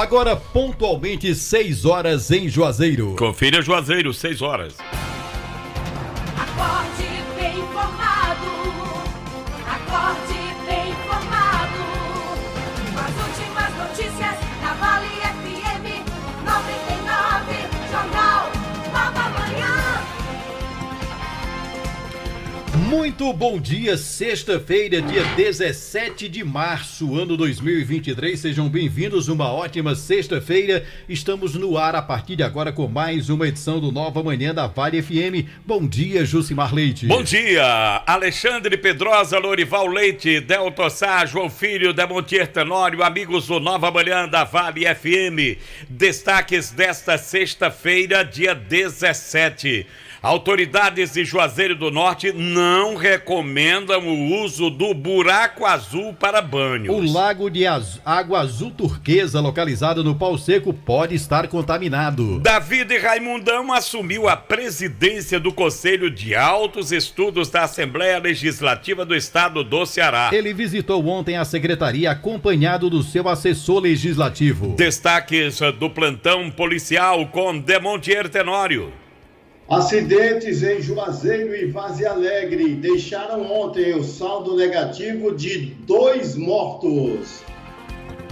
Agora, pontualmente, 6 horas em Juazeiro. Confira Juazeiro, 6 horas. Acorde bem informado. Acorde bem informado. As últimas notícias na Vale FM 99. Jornal Nova Manhã. Muito bom dia, sexta-feira, dia 17 de março, ano 2023. Sejam bem-vindos, uma ótima sexta-feira. Estamos no ar a partir de agora com mais uma edição do Nova Manhã da Vale FM. Bom dia, Jucimar Leite. Bom dia, Alexandre Pedrosa, Lorival Leite, Delton Sá, João Filho, Demontier Tenório, amigos do Nova Manhã da Vale FM. Destaques desta sexta-feira, dia 17. Autoridades de Juazeiro do Norte não recomendam o uso do buraco azul para banhos. O lago de água azul turquesa, localizado no Pau Seco, pode estar contaminado. David Raimundão assumiu a presidência do Conselho de Altos Estudos da Assembleia Legislativa do Estado do Ceará. Ele visitou ontem a secretaria acompanhado do seu assessor legislativo. Destaques do plantão policial com Demontier Tenório. Acidentes em Juazeiro e Várzea Alegre deixaram ontem o saldo negativo de 2 mortos.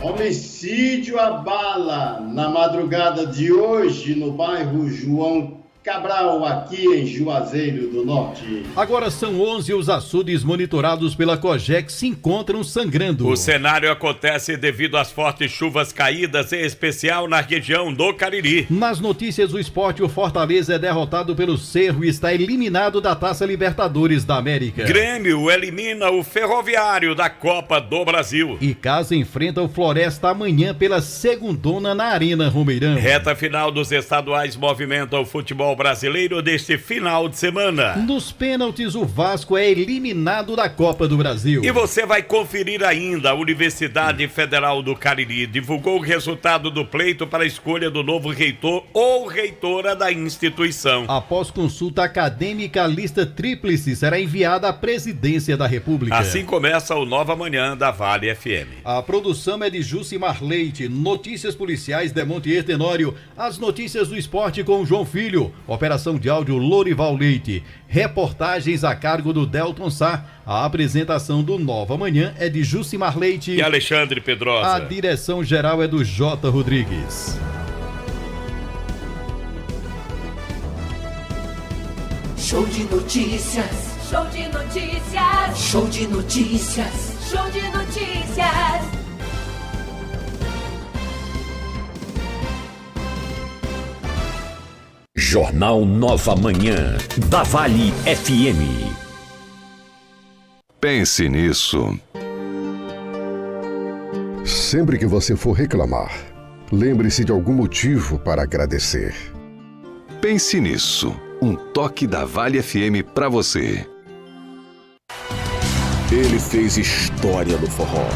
Homicídio à bala na madrugada de hoje no bairro João Cabral, aqui em Juazeiro do Norte. Agora são 11 os açudes monitorados pela COGEC se encontram sangrando. O cenário acontece devido às fortes chuvas caídas, em especial na região do Cariri. Nas notícias do esporte, o Fortaleza é derrotado pelo Cerro e está eliminado da Taça Libertadores da América. Grêmio elimina o Ferroviário da Copa do Brasil. E Casa enfrenta o Floresta amanhã pela segundona na Arena Romeirão. Reta final dos estaduais movimenta o futebol brasileiro deste final de semana. Nos pênaltis, o Vasco é eliminado da Copa do Brasil. E você vai conferir ainda: a Universidade Federal do Cariri divulgou o resultado do pleito para a escolha do novo reitor ou reitora da instituição. Após consulta acadêmica, a lista tríplice será enviada à Presidência da República. Assim começa o Nova Manhã da Vale FM. A produção é de Jucimar Leite, notícias policiais Demontier Tenório, as notícias do esporte com João Filho, operação de áudio Lorival Leite, reportagens a cargo do Delton Sá. A apresentação do Nova Manhã é de Jucimar Leite e Alexandre Pedrosa. A direção geral é do J. Rodrigues. Show de notícias. Show de notícias. Show de notícias. Show de notícias. Jornal Nova Manhã, da Vale FM. Pense nisso. Sempre que você for reclamar, lembre-se de algum motivo para agradecer. Pense nisso. Um toque da Vale FM pra você. Ele fez história no forró.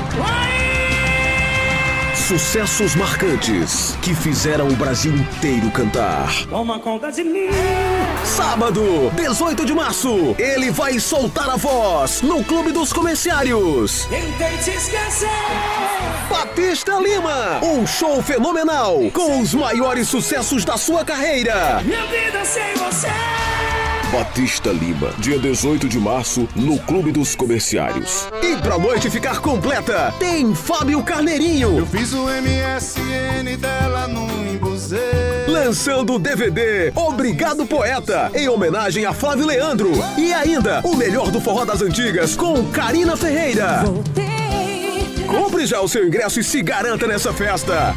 Sucessos marcantes que fizeram o Brasil inteiro cantar. Toma conta de mim. Sábado, 18 de março, ele vai soltar a voz no Clube dos Comerciários. Tentei te esquecer. Batista Lima, um show fenomenal com os maiores sucessos da sua carreira. Minha vida sem você. Batista Lima, dia 18 de março, no Clube dos Comerciários. E pra noite ficar completa, tem Fábio Carneirinho. Eu fiz o MSN dela no embusê. Lançando o DVD Obrigado Poeta, em homenagem a Flávio Leandro. E ainda, o melhor do forró das antigas, com Karina Ferreira. Compre já o seu ingresso e se garanta nessa festa.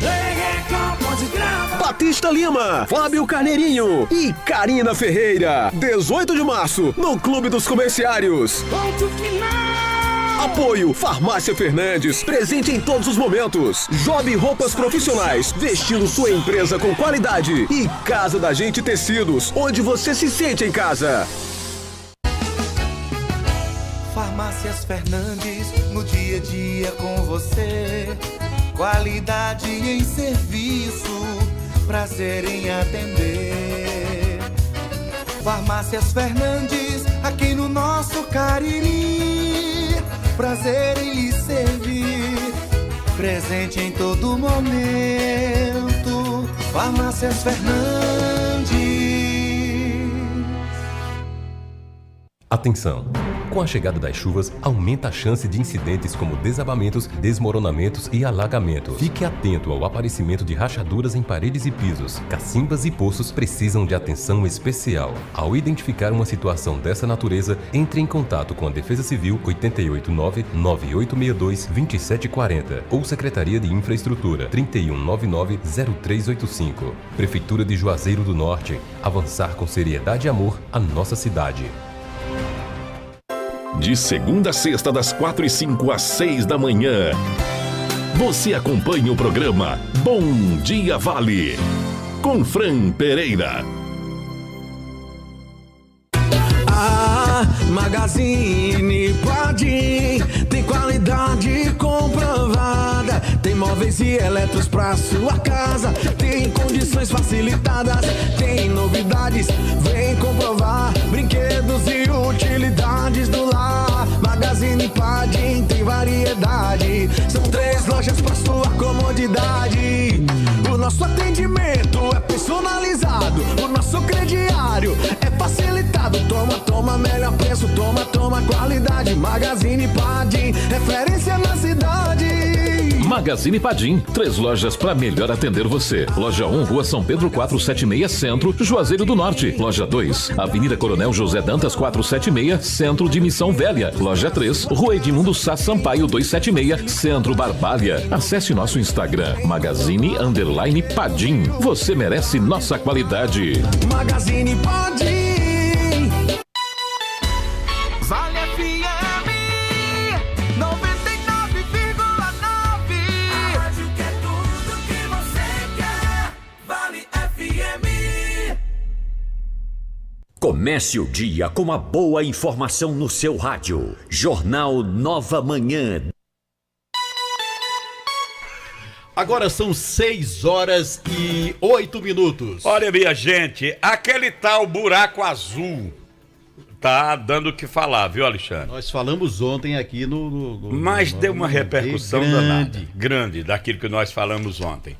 Batista Lima, Fábio Carneirinho e Karina Ferreira. 18 de março, no Clube dos Comerciários. Apoio Farmácia Fernandes, presente em todos os momentos. Job Roupas Profissionais, vestindo sua empresa com qualidade. E Casa da Gente Tecidos, onde você se sente em casa. Farmácias Fernandes, no dia a dia com você. Qualidade em serviço, prazer em atender. Farmácias Fernandes, aqui no nosso Cariri. Prazer em lhe servir. presente em todo momento. Farmácias Fernandes. Atenção! Com a chegada das chuvas, aumenta a chance de incidentes como desabamentos, desmoronamentos e alagamentos. Fique atento ao aparecimento de rachaduras em paredes e pisos. Cacimbas e poços precisam de atenção especial. Ao identificar uma situação dessa natureza, entre em contato com a Defesa Civil 889-9862-2740 ou Secretaria de Infraestrutura 3199-0385. Prefeitura de Juazeiro do Norte. Avançar com seriedade e amor a nossa cidade. De segunda a sexta, das 4h05 às 6 da manhã. Você acompanha o programa Bom Dia Vale, com Fran Pereira. Magazine Padim tem qualidade comprovada. Tem móveis e eletros pra sua casa. Tem condições facilitadas. Tem novidades, vem comprovar. Brinquedos e utilidades do lar. Magazine Padim tem variedade. São 3 lojas pra sua comodidade. O nosso atendimento é personalizado. O nosso crediário é facilitado. Toma, melhor preço. Toma, qualidade. Magazine Padim, referência na cidade. Magazine Padim, 3 lojas para melhor atender você. Loja 1, Rua São Pedro 476, Centro, Juazeiro do Norte. Loja 2, Avenida Coronel José Dantas 476, Centro de Missão Velha. Loja 3, Rua Edmundo Sá Sampaio 276, Centro Barbalha. Acesse nosso Instagram, Magazine_Padim. Você merece nossa qualidade. Magazine Padim. Vale FM 99,9. A rádio que é tudo que você quer. Vale FM. Comece o dia com uma boa informação no seu rádio. Jornal Nova Manhã. Agora são 6h08. Olha, minha gente, aquele tal buraco azul tá dando o que falar, viu, Alexandre? Nós falamos ontem aqui Mas deu uma repercussão danada, grande daquilo que nós falamos ontem.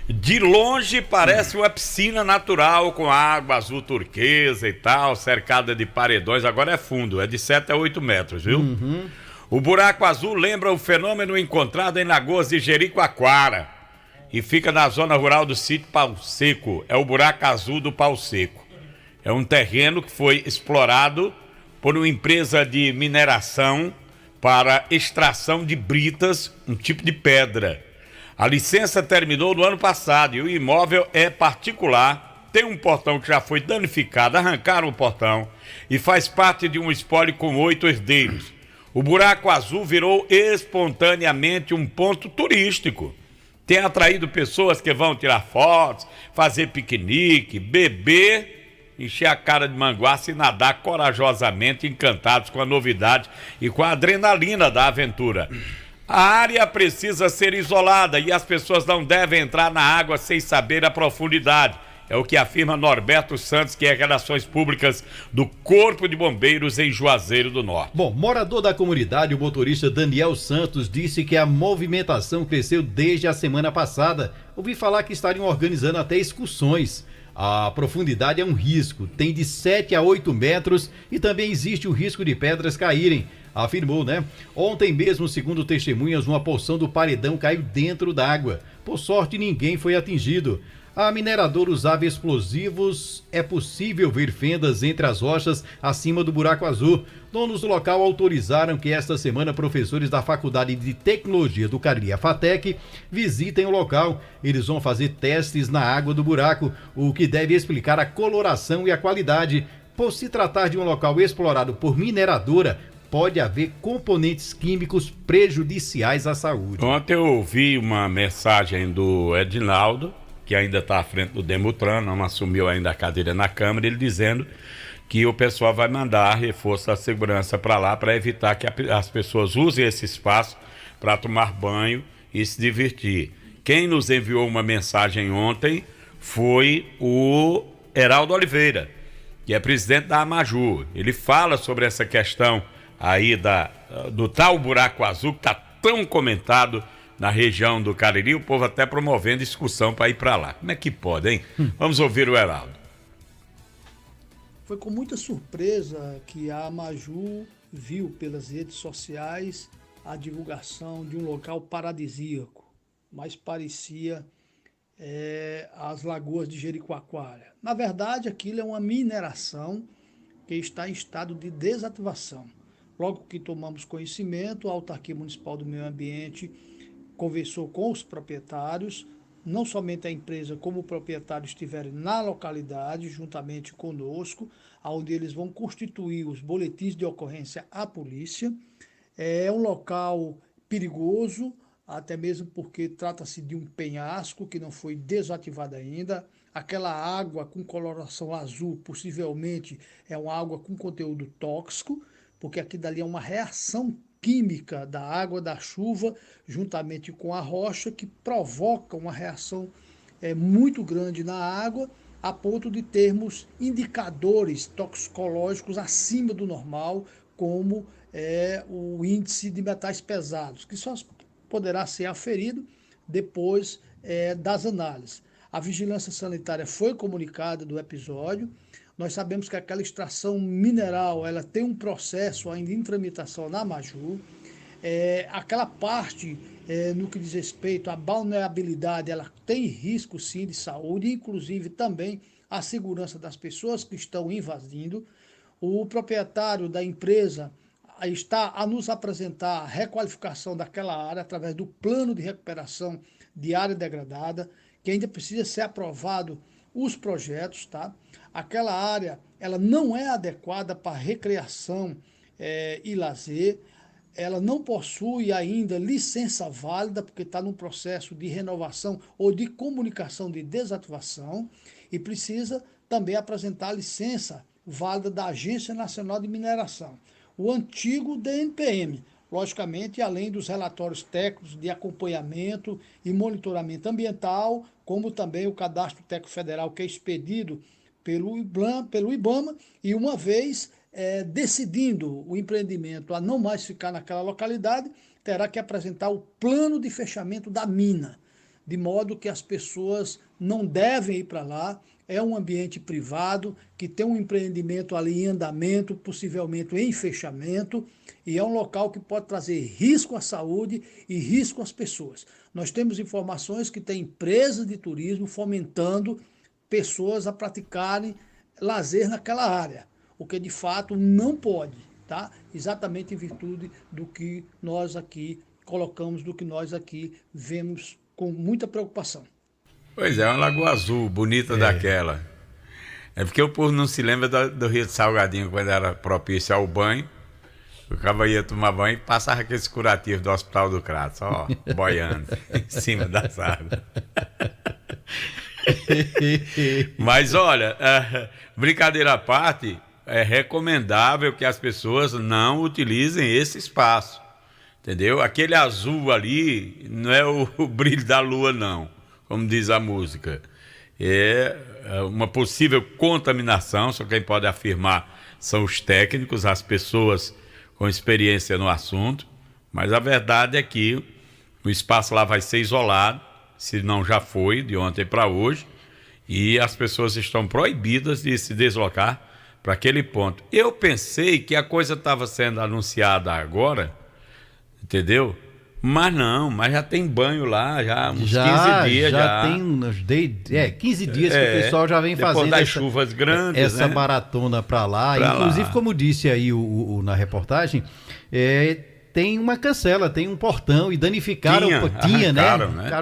De longe parece uma piscina natural com água azul turquesa e tal, cercada de paredões. Agora é fundo, é de 7 a 8 metros, viu? O buraco azul lembra o fenômeno encontrado em Lagoas de Jericoacoara e fica na zona rural do sítio Pau Seco. É o buraco azul do Pau Seco. É um terreno que foi explorado por uma empresa de mineração para extração de britas, um tipo de pedra. A licença terminou no ano passado e o imóvel é particular. Tem um portão que já foi danificado, arrancaram o portão e faz parte de um espólio com 8 herdeiros. O buraco azul virou espontaneamente um ponto turístico. Tem atraído pessoas que vão tirar fotos, fazer piquenique, beber, encher a cara de manguaça e nadar corajosamente, encantados com a novidade e com a adrenalina da aventura. A área precisa ser isolada e as pessoas não devem entrar na água sem saber a profundidade. É o que afirma Norberto Santos, que é Relações Públicas do Corpo de Bombeiros em Juazeiro do Norte. Bom, morador da comunidade, o motorista Daniel Santos, disse que a movimentação cresceu desde a semana passada. Ouvi falar que estariam organizando até excursões. A profundidade é um risco, tem de 7 a 8 metros e também existe o risco de pedras caírem, afirmou, né? Ontem mesmo, segundo testemunhas, uma porção do paredão caiu dentro d'água. Por sorte, ninguém foi atingido. A mineradora usava explosivos, é possível ver fendas entre as rochas acima do buraco azul. Donos do local autorizaram que esta semana professores da Faculdade de Tecnologia do Cariri, a FATEC, visitem o local. Eles vão fazer testes na água do buraco, o que deve explicar a coloração e a qualidade. Por se tratar de um local explorado por mineradora, pode haver componentes químicos prejudiciais à saúde. Ontem eu ouvi uma mensagem do Edinaldo, que ainda está à frente do Demutran, não assumiu ainda a cadeira na Câmara, ele dizendo que o pessoal vai mandar reforço da segurança para lá para evitar que as pessoas usem esse espaço para tomar banho e se divertir. Quem nos enviou uma mensagem ontem foi o Heraldo Oliveira, que é presidente da Amaju. Ele fala sobre essa questão aí do tal buraco azul que está tão comentado na região do Cariri, o povo até promovendo excursão para ir para lá. Como é que pode, hein? Vamos ouvir o Heraldo. Foi com muita surpresa que a Amaju viu pelas redes sociais a divulgação de um local paradisíaco, mas parecia as lagoas de Jericoacoara. Na verdade, aquilo é uma mineração que está em estado de desativação. Logo que tomamos conhecimento, a Autarquia Municipal do Meio Ambiente conversou com os proprietários, não somente a empresa como o proprietário estiverem na localidade, juntamente conosco, onde eles vão constituir os boletins de ocorrência à polícia. É um local perigoso, até mesmo porque trata-se de um penhasco que não foi desativado ainda. Aquela água com coloração azul possivelmente é uma água com conteúdo tóxico, porque aqui dali é uma reação química da água da chuva juntamente com a rocha que provoca uma reação muito grande na água, a ponto de termos indicadores toxicológicos acima do normal, como o índice de metais pesados, que só poderá ser aferido depois das análises. A vigilância sanitária foi comunicada do episódio. Nós sabemos que aquela extração mineral ela tem um processo ainda em tramitação na Amaju. Aquela parte, no que diz respeito à balneabilidade, ela tem risco sim de saúde, inclusive também a segurança das pessoas que estão invadindo. O proprietário da empresa está a nos apresentar a requalificação daquela área através do plano de recuperação de área degradada, que ainda precisa ser aprovado os projetos, tá? Aquela área, ela não é adequada para recreação e lazer, ela não possui ainda licença válida, porque está num processo de renovação ou de comunicação de desativação, e precisa também apresentar a licença válida da Agência Nacional de Mineração, o antigo DNPM, logicamente, além dos relatórios técnicos de acompanhamento e monitoramento ambiental, como também o Cadastro Técnico Federal, que é expedido pelo IBAMA, e uma vez decidindo o empreendimento a não mais ficar naquela localidade, terá que apresentar o plano de fechamento da mina, de modo que as pessoas não devem ir para lá. É um ambiente privado que tem um empreendimento ali em andamento, possivelmente em fechamento, e é um local que pode trazer risco à saúde e risco às pessoas. Nós temos informações que tem empresas de turismo fomentando pessoas a praticarem lazer naquela área, o que de fato não pode, tá? Exatamente em virtude do que nós aqui colocamos, do que nós aqui vemos com muita preocupação. Pois é, uma lagoa azul, bonita daquela. É porque o povo não se lembra do Rio de Salgadinho, quando era propício ao banho. O cara ia tomar banho e passava aqueles curativos do Hospital do Crato, só boiando em cima das águas. Mas olha, brincadeira à parte, é recomendável que as pessoas não utilizem esse espaço, entendeu? Aquele azul ali não é o brilho da lua, não, como diz a música. É uma possível contaminação, só quem pode afirmar são os técnicos, as pessoas com experiência no assunto, mas a verdade é que o espaço lá vai ser isolado, se não já foi, de ontem para hoje, e as pessoas estão proibidas de se deslocar para aquele ponto. Eu pensei que a coisa estava sendo anunciada agora, entendeu? Mas não, mas já tem banho lá, já uns 15 dias. Já tem uns 15 dias que o pessoal já vem fazendo das chuvas grandes, essa maratona para lá. Inclusive, como disse aí na reportagem, tem uma cancela, tem um portão e danificaram,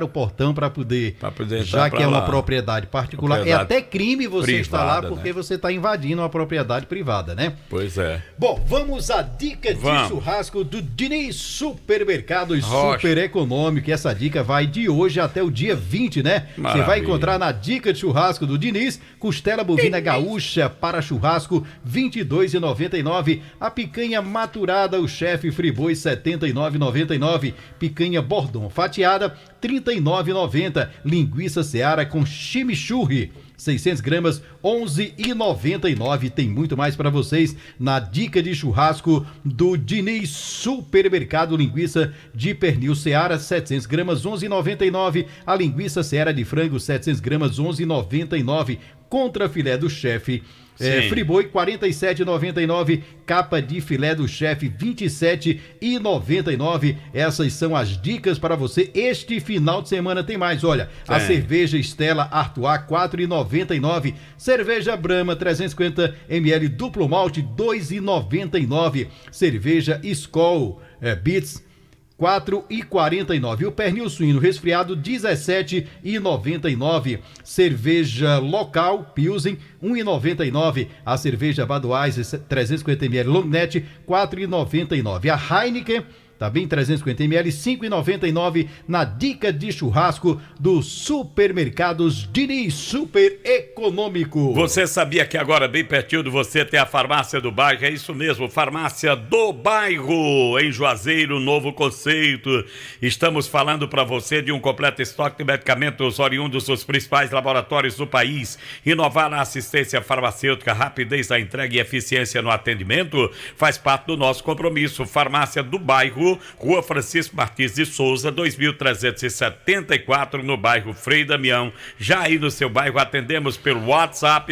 o portão para poder já que é uma propriedade particular. É até crime você estar lá porque você está invadindo uma propriedade privada, né? Pois é. Bom, vamos à dica de churrasco do Diniz Supermercados Super Econômico. E essa dica vai de hoje até o dia 20, né? Você vai encontrar na dica de churrasco do Diniz, costela bovina gaúcha para churrasco, R$ 22,99. A picanha maturada, o chefe Friboi, R$ 79,99. Picanha Bordon fatiada, R$ 39,90. Linguiça Seara com chimichurri, 600 gramas, R$ 11,99. Tem muito mais para vocês na dica de churrasco do Diniz Supermercado. Linguiça de pernil Seara, 700 gramas, R$ 11,99. A linguiça Seara de frango, 700 gramas, R$ 11,99. Contra filé do chefe, friboi, R$ 47,99. Capa de filé do chefe, R$ 27,99. Essas são as dicas para você este final de semana. Tem mais, olha, a cerveja Stella Artois, R$ 4,99. Cerveja Brahma, 350 ml duplo malte, R$ 2,99. Cerveja Skol Beats, R$ 4,49. O pernil suíno resfriado, R$ 17,99. Cerveja local Pilsen, R$ 1,99. A cerveja Budweiser 350 ml Long Neck, R$ 4,99. A Heineken, também 350 ml, R$ 5,99 na dica de churrasco dos supermercados Diniz Super Econômico. Você sabia que agora bem pertinho de você tem a farmácia do bairro? É isso mesmo, farmácia do bairro, em Juazeiro, novo conceito. Estamos falando para você de um completo estoque de medicamentos oriundos dos principais laboratórios do país. Inovar na assistência farmacêutica, rapidez da entrega e eficiência no atendimento faz parte do nosso compromisso. Farmácia do bairro, Rua Francisco Martins de Souza, 2374, no bairro Frei Damião. Já aí no seu bairro atendemos pelo WhatsApp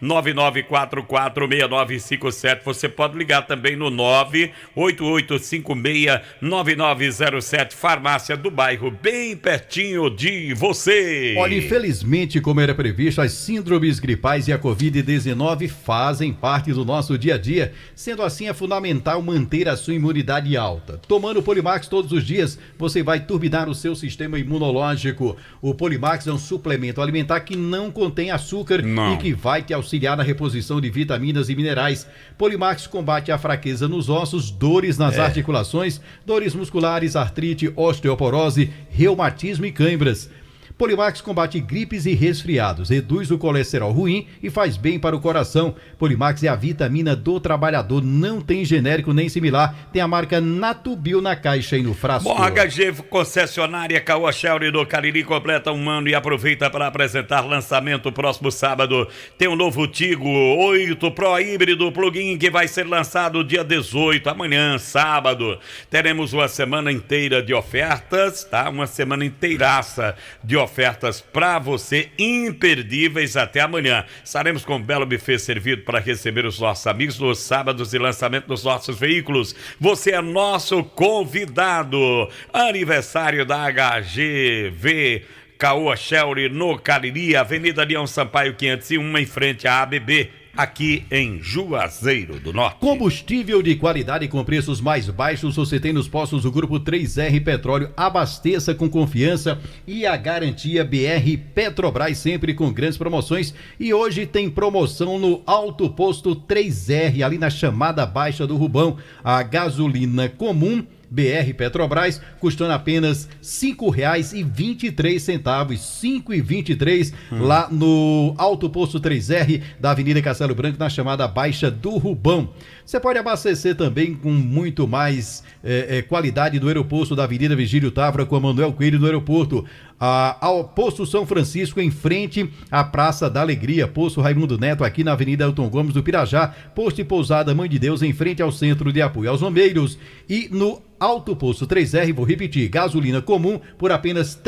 999446957. Você pode ligar também no 988569907. Farmácia do bairro, bem pertinho de você. Olha, infelizmente, como era previsto, as síndromes gripais e a Covid-19 fazem parte do nosso dia a dia. Sendo assim, é fundamental manter a sua imunidade alta. Tomando o Polimax todos os dias, você vai turbinar o seu sistema imunológico. O Polimax é um suplemento alimentar que não contém açúcar e que vai te auxiliar na reposição de vitaminas e minerais. Polimax combate a fraqueza nos ossos, dores nas articulações, dores musculares, artrite, osteoporose, reumatismo e cãibras. Polimax combate gripes e resfriados, reduz o colesterol ruim e faz bem para o coração. Polimax é a vitamina do trabalhador, não tem genérico nem similar, tem a marca Natubio na caixa e no frasco. Bom, HG concessionária Caoa Shelby do Cariri completa um ano e aproveita para apresentar lançamento próximo sábado. Tem um novo Tigo 8 Pro híbrido plug-in que vai ser lançado dia 18, amanhã, sábado. Teremos uma semana inteira de ofertas, tá? Uma semana inteiraça de ofertas para você, imperdíveis até amanhã. Estaremos com um belo buffet servido para receber os nossos amigos nos sábados de lançamento dos nossos veículos. Você é nosso convidado. Aniversário da HGV Caoa Shelby no Cariri, Avenida Leão Sampaio 501, em frente à ABB, aqui em Juazeiro do Norte. Combustível de qualidade com preços mais baixos você tem nos postos do Grupo 3R Petróleo. Abasteça com confiança e a garantia BR Petrobras, sempre com grandes promoções. E hoje tem promoção no Alto Posto 3R, ali na chamada Baixa do Rubão. A gasolina comum BR Petrobras, custando apenas R$ 5,23, R$ 5,23 lá no Alto Posto 3R da Avenida Castelo Branco, na chamada Baixa do Rubão. Você pode abastecer também com muito mais qualidade do aeroporto da Avenida Vigílio Távora com a Manuel Coelho do aeroporto. Ao Posto São Francisco, em frente à Praça da Alegria. Posto Raimundo Neto, aqui na Avenida Elton Gomes do Pirajá. Posto e Pousada Mãe de Deus, em frente ao Centro de Apoio aos Bombeiros. E no Alto Posto 3R, vou repetir, gasolina comum por apenas R$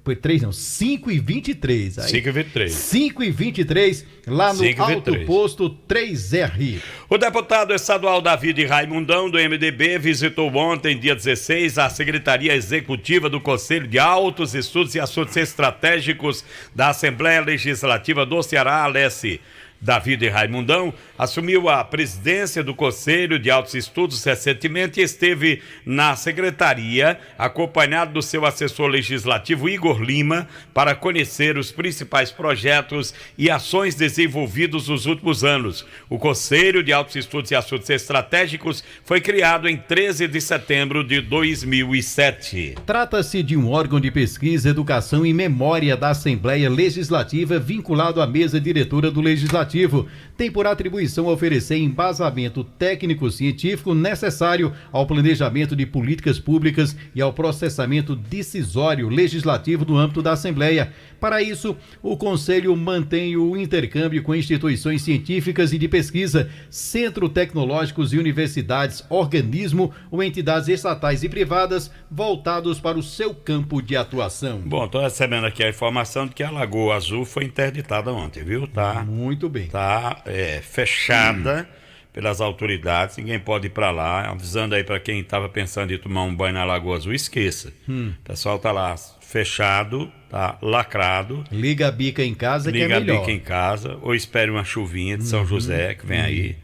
5,23. 5,23 lá no 5,23. Alto Posto 3R. O deputado estadual David Raimundão, do MDB, visitou ontem, dia 16, a Secretaria Executiva do Conselho de Altos Estudos e Assuntos Estratégicos da Assembleia Legislativa do Ceará, Alesse. David Raimundão assumiu a presidência do Conselho de Altos Estudos recentemente e esteve na secretaria, acompanhado do seu assessor legislativo Igor Lima, para conhecer os principais projetos e ações desenvolvidos nos últimos anos. O Conselho de Altos Estudos e Assuntos Estratégicos foi criado em 13 de setembro de 2007. Trata-se de um órgão de pesquisa, educação e memória da Assembleia Legislativa, vinculado à mesa diretora do Legislativo. Legislativo tem por atribuição oferecer embasamento técnico-científico necessário ao planejamento de políticas públicas e ao processamento decisório legislativo no âmbito da Assembleia. Para isso, o Conselho mantém o intercâmbio com instituições científicas e de pesquisa, centros tecnológicos e universidades, organismo ou entidades estatais e privadas voltados para o seu campo de atuação. Bom, estou recebendo aqui a informação de que a Lagoa Azul foi interditada ontem, viu? Tá. Muito bem. Tá fechada pelas autoridades, ninguém pode ir para lá. Avisando aí para quem estava pensando em tomar um banho na Lagoa Azul, esqueça. O pessoal tá lá fechado, tá lacrado. Liga a bica em casa que é Liga melhor. a bica em casa ou espere uma chuvinha de São José que vem aí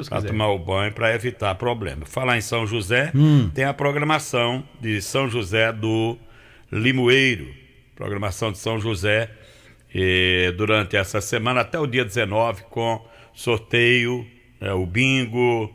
para tomar o banho para evitar problema. Falar em São José, tem a programação de São José do Limoeiro. Programação de São José durante essa semana até o dia 19 com sorteio, o bingo,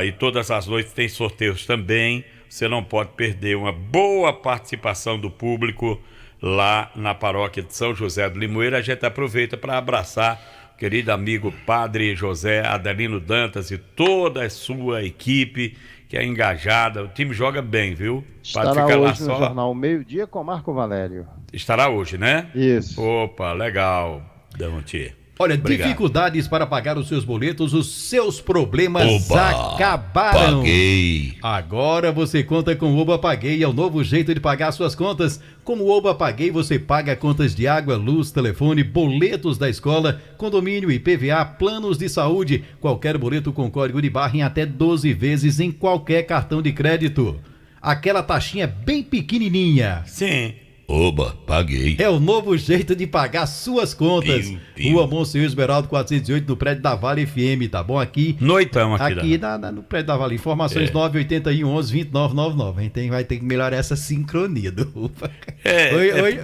e todas as noites tem sorteios também. Você não pode perder uma boa participação do público lá na paróquia de São José do Limoeiro. A gente aproveita para abraçar o querido amigo Padre José Adelino Dantas e toda a sua equipe que é engajada. O time joga bem, viu? Estará hoje no Jornal Meio-Dia com Marco Valério. Estará hoje, né? Isso. Opa, legal, Demontier. Olha, Obrigado. Dificuldades para pagar os seus boletos, os seus problemas acabaram. Paguei. Agora você conta com o Oba Paguei, é o novo jeito de pagar suas contas. Com o Oba Paguei você paga contas de água, luz, telefone, boletos da escola, condomínio, IPVA, planos de saúde. Qualquer boleto com código de barra em até 12 vezes em qualquer cartão de crédito. Aquela taxinha bem pequenininha. Sim. Oba, paguei. É o novo jeito de pagar suas contas. Rua Monsenhor Esmeraldo 408, no prédio da Vale FM, tá bom? Aqui. Noitão aqui no prédio da Vale. Informações 981 11 2999. A gente vai ter que melhorar essa sincronia.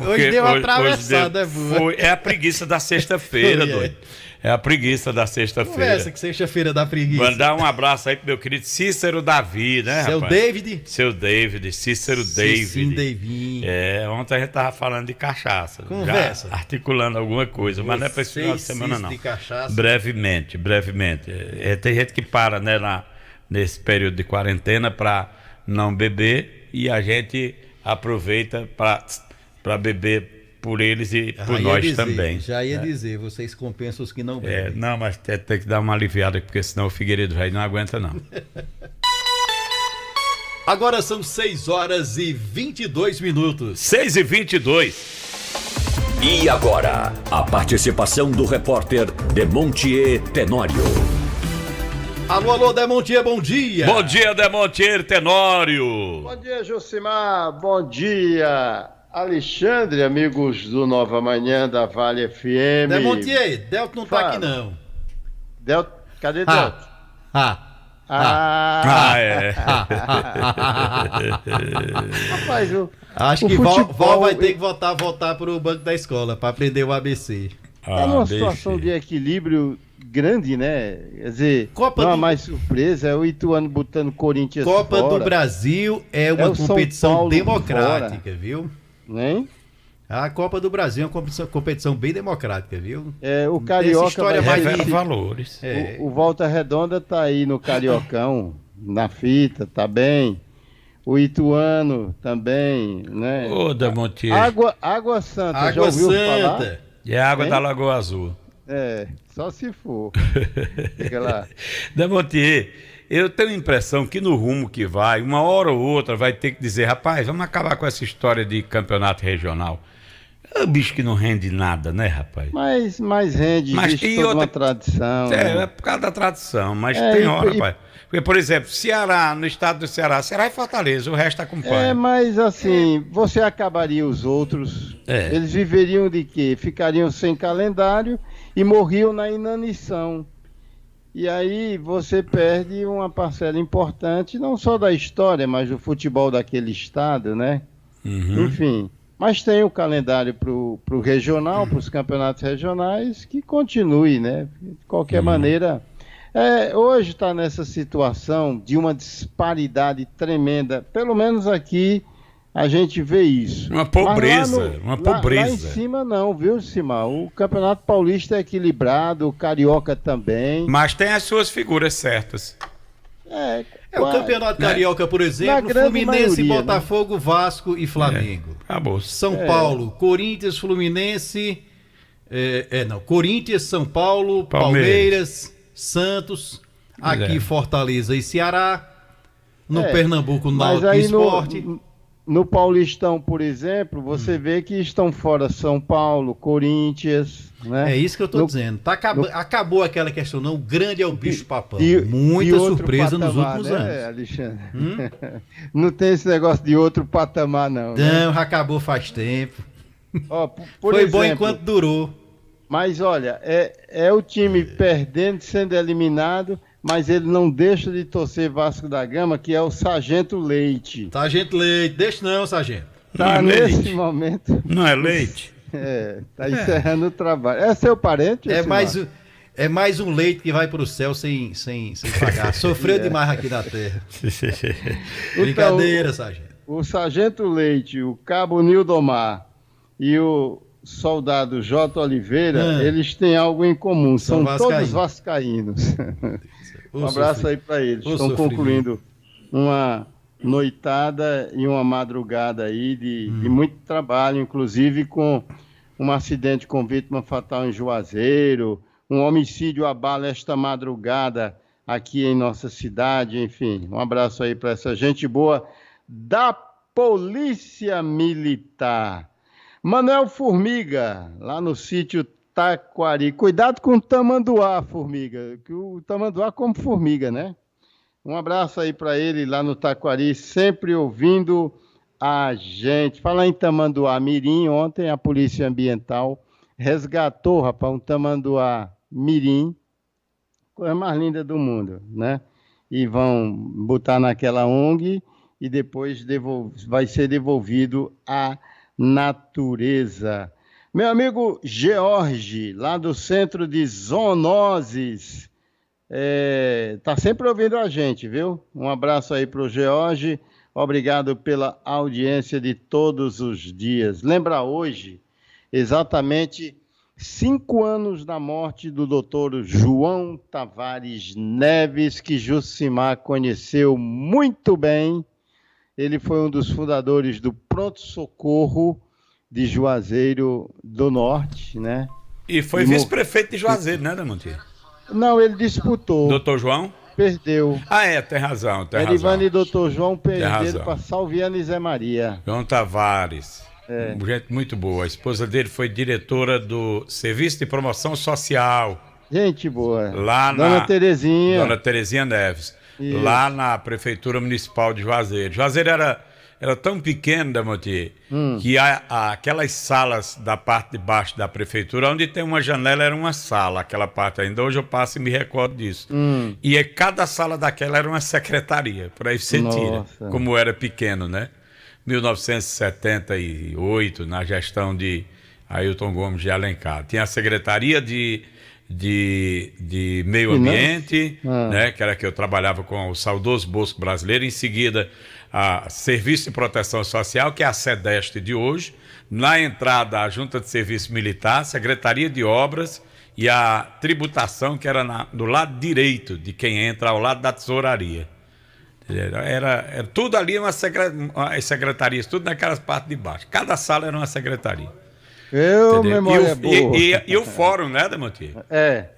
Hoje deu uma atravessada. É a preguiça da sexta-feira, doido. É a preguiça da sexta-feira. Conversa que sexta-feira da preguiça. Mandar um abraço aí pro meu querido Cícero Davi, né, Seu rapaz? David? Seu David, Cícero David. Ontem a gente tava falando de cachaça. Conversa. Já articulando alguma coisa, mas não é pra esse final de semana, não. De cachaça. Brevemente. Tem gente que para, né, nesse período de quarentena pra não beber e a gente aproveita pra beber por eles e por nós também. Já ia dizer, vocês compensam os que não bebem. Não, mas tem que dar uma aliviada, porque senão o Figueiredo aí não aguenta, não. Agora são 6 horas e 22 minutos. 6h22. E agora, a participação do repórter Demontier Tenório. Alô, Demontier, bom dia. Bom dia, Demontier Tenório. Bom dia, Josimar. Bom dia, Alexandre, amigos do Nova Manhã da Vale FM. Demontier, Delto não tá aqui não. Cadê Delto? Rapaz, acho que Val vai ter que voltar pro banco da escola para aprender o ABC. Tá numa situação de equilíbrio grande, né? Quer dizer, não há mais surpresa, é o Ituano botando Corinthians Copa fora. do Brasil é uma competição democrática, viu? Hein? A Copa do Brasil é uma competição bem democrática, viu? O Carioca história vai mais valores. O Volta Redonda tá aí no Cariocão, na fita, tá bem. O Ituano também, né? Ô, Demontier. Água Santa, já ouviu falar? É a água da Lagoa Azul. Só se for. Fica lá. Demontier, eu tenho a impressão que no rumo que vai, uma hora ou outra vai ter que dizer, rapaz, vamos acabar com essa história de campeonato regional. É um bicho que não rende nada, né, rapaz? Mas rende, existe toda uma tradição. É por causa da tradição, mas tem hora, rapaz. Porque, por exemplo, Ceará, no estado do Ceará e Fortaleza, o resto acompanha. Mas assim, você acabaria os outros, eles viveriam de quê? Ficariam sem calendário e morriam na inanição. E aí você perde uma parcela importante, não só da história, mas do futebol daquele estado, né? Enfim, mas tem o calendário pro regional, para os campeonatos regionais, que continue, né? De qualquer maneira, hoje está nessa situação de uma disparidade tremenda, pelo menos aqui a gente vê isso. Uma pobreza, uma pobreza. Lá em cima não, viu, Simar? O Campeonato Paulista é equilibrado, o Carioca também. Mas tem as suas figuras certas. O Campeonato Carioca, por exemplo, Fluminense, Botafogo, Vasco e Flamengo. Acabou. São Paulo, Corinthians, Fluminense... Corinthians, São Paulo, Palmeiras, Santos, aqui Fortaleza e Ceará, no Pernambuco, Náutico e Sport. No Paulistão, por exemplo, você vê que estão fora São Paulo, Corinthians, né? É isso que eu estou dizendo. Acabou aquela questão, não, o grande é o bicho-papão. Muita surpresa nos últimos anos. Alexandre? Não tem esse negócio de outro patamar, não. Não, já acabou faz tempo. Foi exemplo, bom enquanto durou. Mas olha, é o time perdendo, sendo eliminado, mas ele não deixa de torcer Vasco da Gama, que é o Sargento Leite. Sargento Leite, deixa não, Sargento. Tá nesse momento. Não é Leite? Tá encerrando o trabalho. É seu parente? É mais um leite que vai pro céu sem pagar. Sofreu demais aqui na terra. Brincadeira, Sargento. O Sargento Leite, o Cabo Nildomar e o soldado J. Oliveira, eles têm algo em comum, são todos vascaínos. Um abraço aí para eles. Estão concluindo uma noitada e uma madrugada aí de muito trabalho, inclusive com um acidente com vítima fatal em Juazeiro, um homicídio à bala esta madrugada aqui em nossa cidade, enfim. Um abraço aí para essa gente boa da Polícia Militar. Manuel Formiga, lá no sítio Taquari. Cuidado com o tamanduá, Formiga, que o tamanduá come formiga, né? Um abraço aí para ele lá no Taquari, sempre ouvindo a gente. Falar em tamanduá mirim, ontem a Polícia Ambiental resgatou, rapaz, um tamanduá mirim, coisa mais linda do mundo, né? E vão botar naquela ONG e depois vai ser devolvido à natureza. Meu amigo George, lá do Centro de Zoonoses, tá sempre ouvindo a gente, viu? Um abraço aí para o George, obrigado pela audiência de todos os dias. Lembra hoje, exatamente 5 anos da morte do doutor João Tavares Neves, que Jucimar conheceu muito bem. Ele foi um dos fundadores do Pronto-Socorro de Juazeiro do Norte, né? E foi vice-prefeito de Juazeiro, né, Damontier? Não, ele disputou. Doutor João? Perdeu. Tem razão, Erivane e doutor João perderam para Salviano e Zé Maria. João Tavares. Gente muito boa. A esposa dele foi diretora do Serviço de Promoção Social. Gente boa. Lá Dona Terezinha. Dona Terezinha Neves. Isso. Lá na Prefeitura Municipal de Juazeiro. Juazeiro era tão pequeno, Damontier, que aquelas salas da parte de baixo da prefeitura, onde tem uma janela, era uma sala, aquela parte ainda. Hoje eu passo e me recordo disso. E cada sala daquela era uma secretaria, por aí você tira, como era pequeno, né? 1978, na gestão de Ailton Gomes de Alencar. Tinha a Secretaria de Meio Ambiente, né, que era que eu trabalhava com o saudoso Bosco Brasileiro, em seguida a Serviço de Proteção Social, que é a SEDEST de hoje, na entrada a Junta de Serviço Militar, Secretaria de Obras e a Tributação, que era do lado direito de quem entra, ao lado da Tesouraria. Era tudo ali as secretarias, tudo naquelas partes de baixo. Cada sala era uma secretaria. Memória boa. E o fórum, né, Damontier?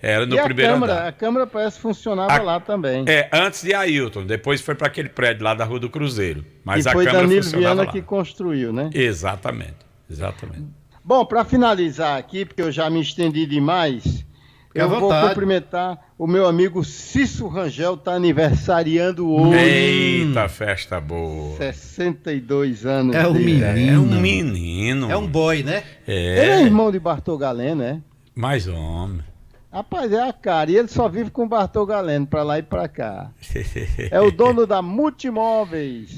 Era no primeiro andar. A Câmara parece que funcionava lá também. Antes de Ailton, depois foi para aquele prédio lá da Rua do Cruzeiro. Mas e a foi Câmara Danilo funcionava Viana lá. que construiu, né? Exatamente. Bom, para finalizar aqui, porque eu já me estendi demais, eu vou cumprimentar o meu amigo Cício Rangel, está aniversariando hoje. Eita, festa boa. 62 anos. É um menino. É um menino. É um boy, né? Ele é irmão de Bartol Galeno, né? Mais homem. Rapaz, é a cara. E ele só vive com o Bartol Galeno, pra lá e pra cá. É o dono da Multimóveis.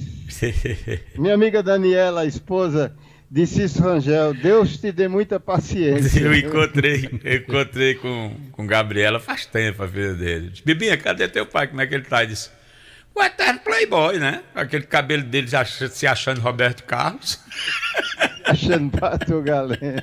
Minha amiga Daniela, a esposa de Cício Rangel, Deus te dê muita paciência. Eu encontrei com Gabriela faz tempo, a filha dele. Disse, Bibinha, cadê teu pai? Como é que ele tá? Ele disse, O eterno playboy, né? Aquele cabelo dele se achando Roberto Carlos. Achando Pato Galeno.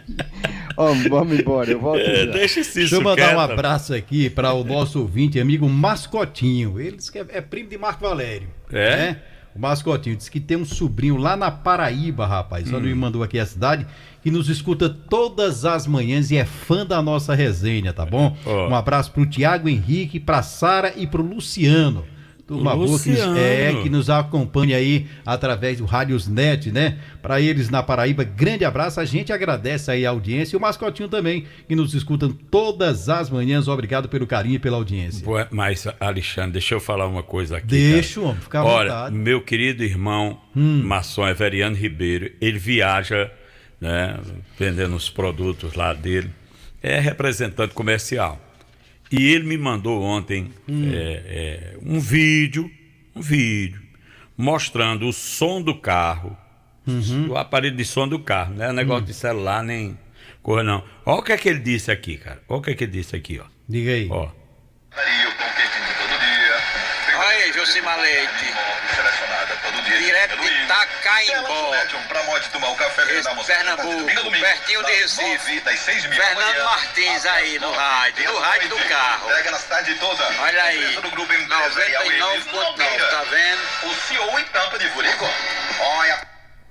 Vamos embora, eu volto já. Deixa eu mandar um abraço aqui para o nosso ouvinte, amigo Mascotinho. Ele diz que é primo de Marco Valério. Né? O Mascotinho disse que tem um sobrinho lá na Paraíba, rapaz. Só me mandou aqui a cidade, que nos escuta todas as manhãs e é fã da nossa resenha, tá bom? Um abraço pro Tiago Henrique, pra Sara e pro Luciano. Turma boa que nos acompanha aí através do Rádios Net, né? Para eles na Paraíba, grande abraço, a gente agradece aí a audiência e o Mascotinho também, que nos escutam todas as manhãs, obrigado pelo carinho e pela audiência. Mas, Alexandre, deixa eu falar uma coisa aqui. Deixa, homem, fica à vontade. Olha, meu querido irmão maçom Everiano Ribeiro, ele viaja, né, vendendo os produtos lá dele, é representante comercial. E ele me mandou ontem um vídeo mostrando o som do carro, o aparelho de som do carro, não é negócio de celular nem coisa não. Olha o que é que ele disse aqui, cara. Olha o que é que ele disse aqui, ó. Diga aí. Ó. Aí, Josimar Leite. Direto de Itacaimbó, Pernambuco, pertinho de Recife. Fernando Martins aí no rádio do carro. Olha aí, 99.9, tá vendo? O CEO em Tampa de Furico. Olha.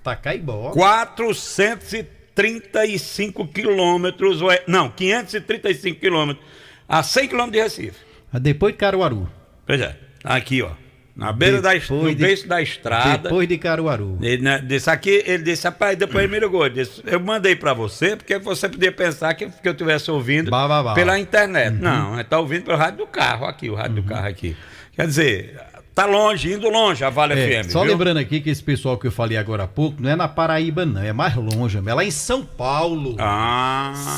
Itacaimbó. 435 quilômetros, não, 535 quilômetros, a 100 quilômetros de Recife. Depois de Caruaru. Pois é, aqui, ó. Na beira no beiço da estrada. Depois de Caruaru. Ele disse aqui, ele disse, rapaz, depois ele me ligou. Eu mandei pra você, porque você podia pensar que eu estivesse ouvindo pela internet. Não, tá ouvindo pelo rádio do carro aqui, o rádio do carro aqui. Quer dizer, tá longe, indo longe a Vale FM. Só lembrando aqui que esse pessoal que eu falei agora há pouco não é na Paraíba, não, é mais longe, é lá em São Paulo.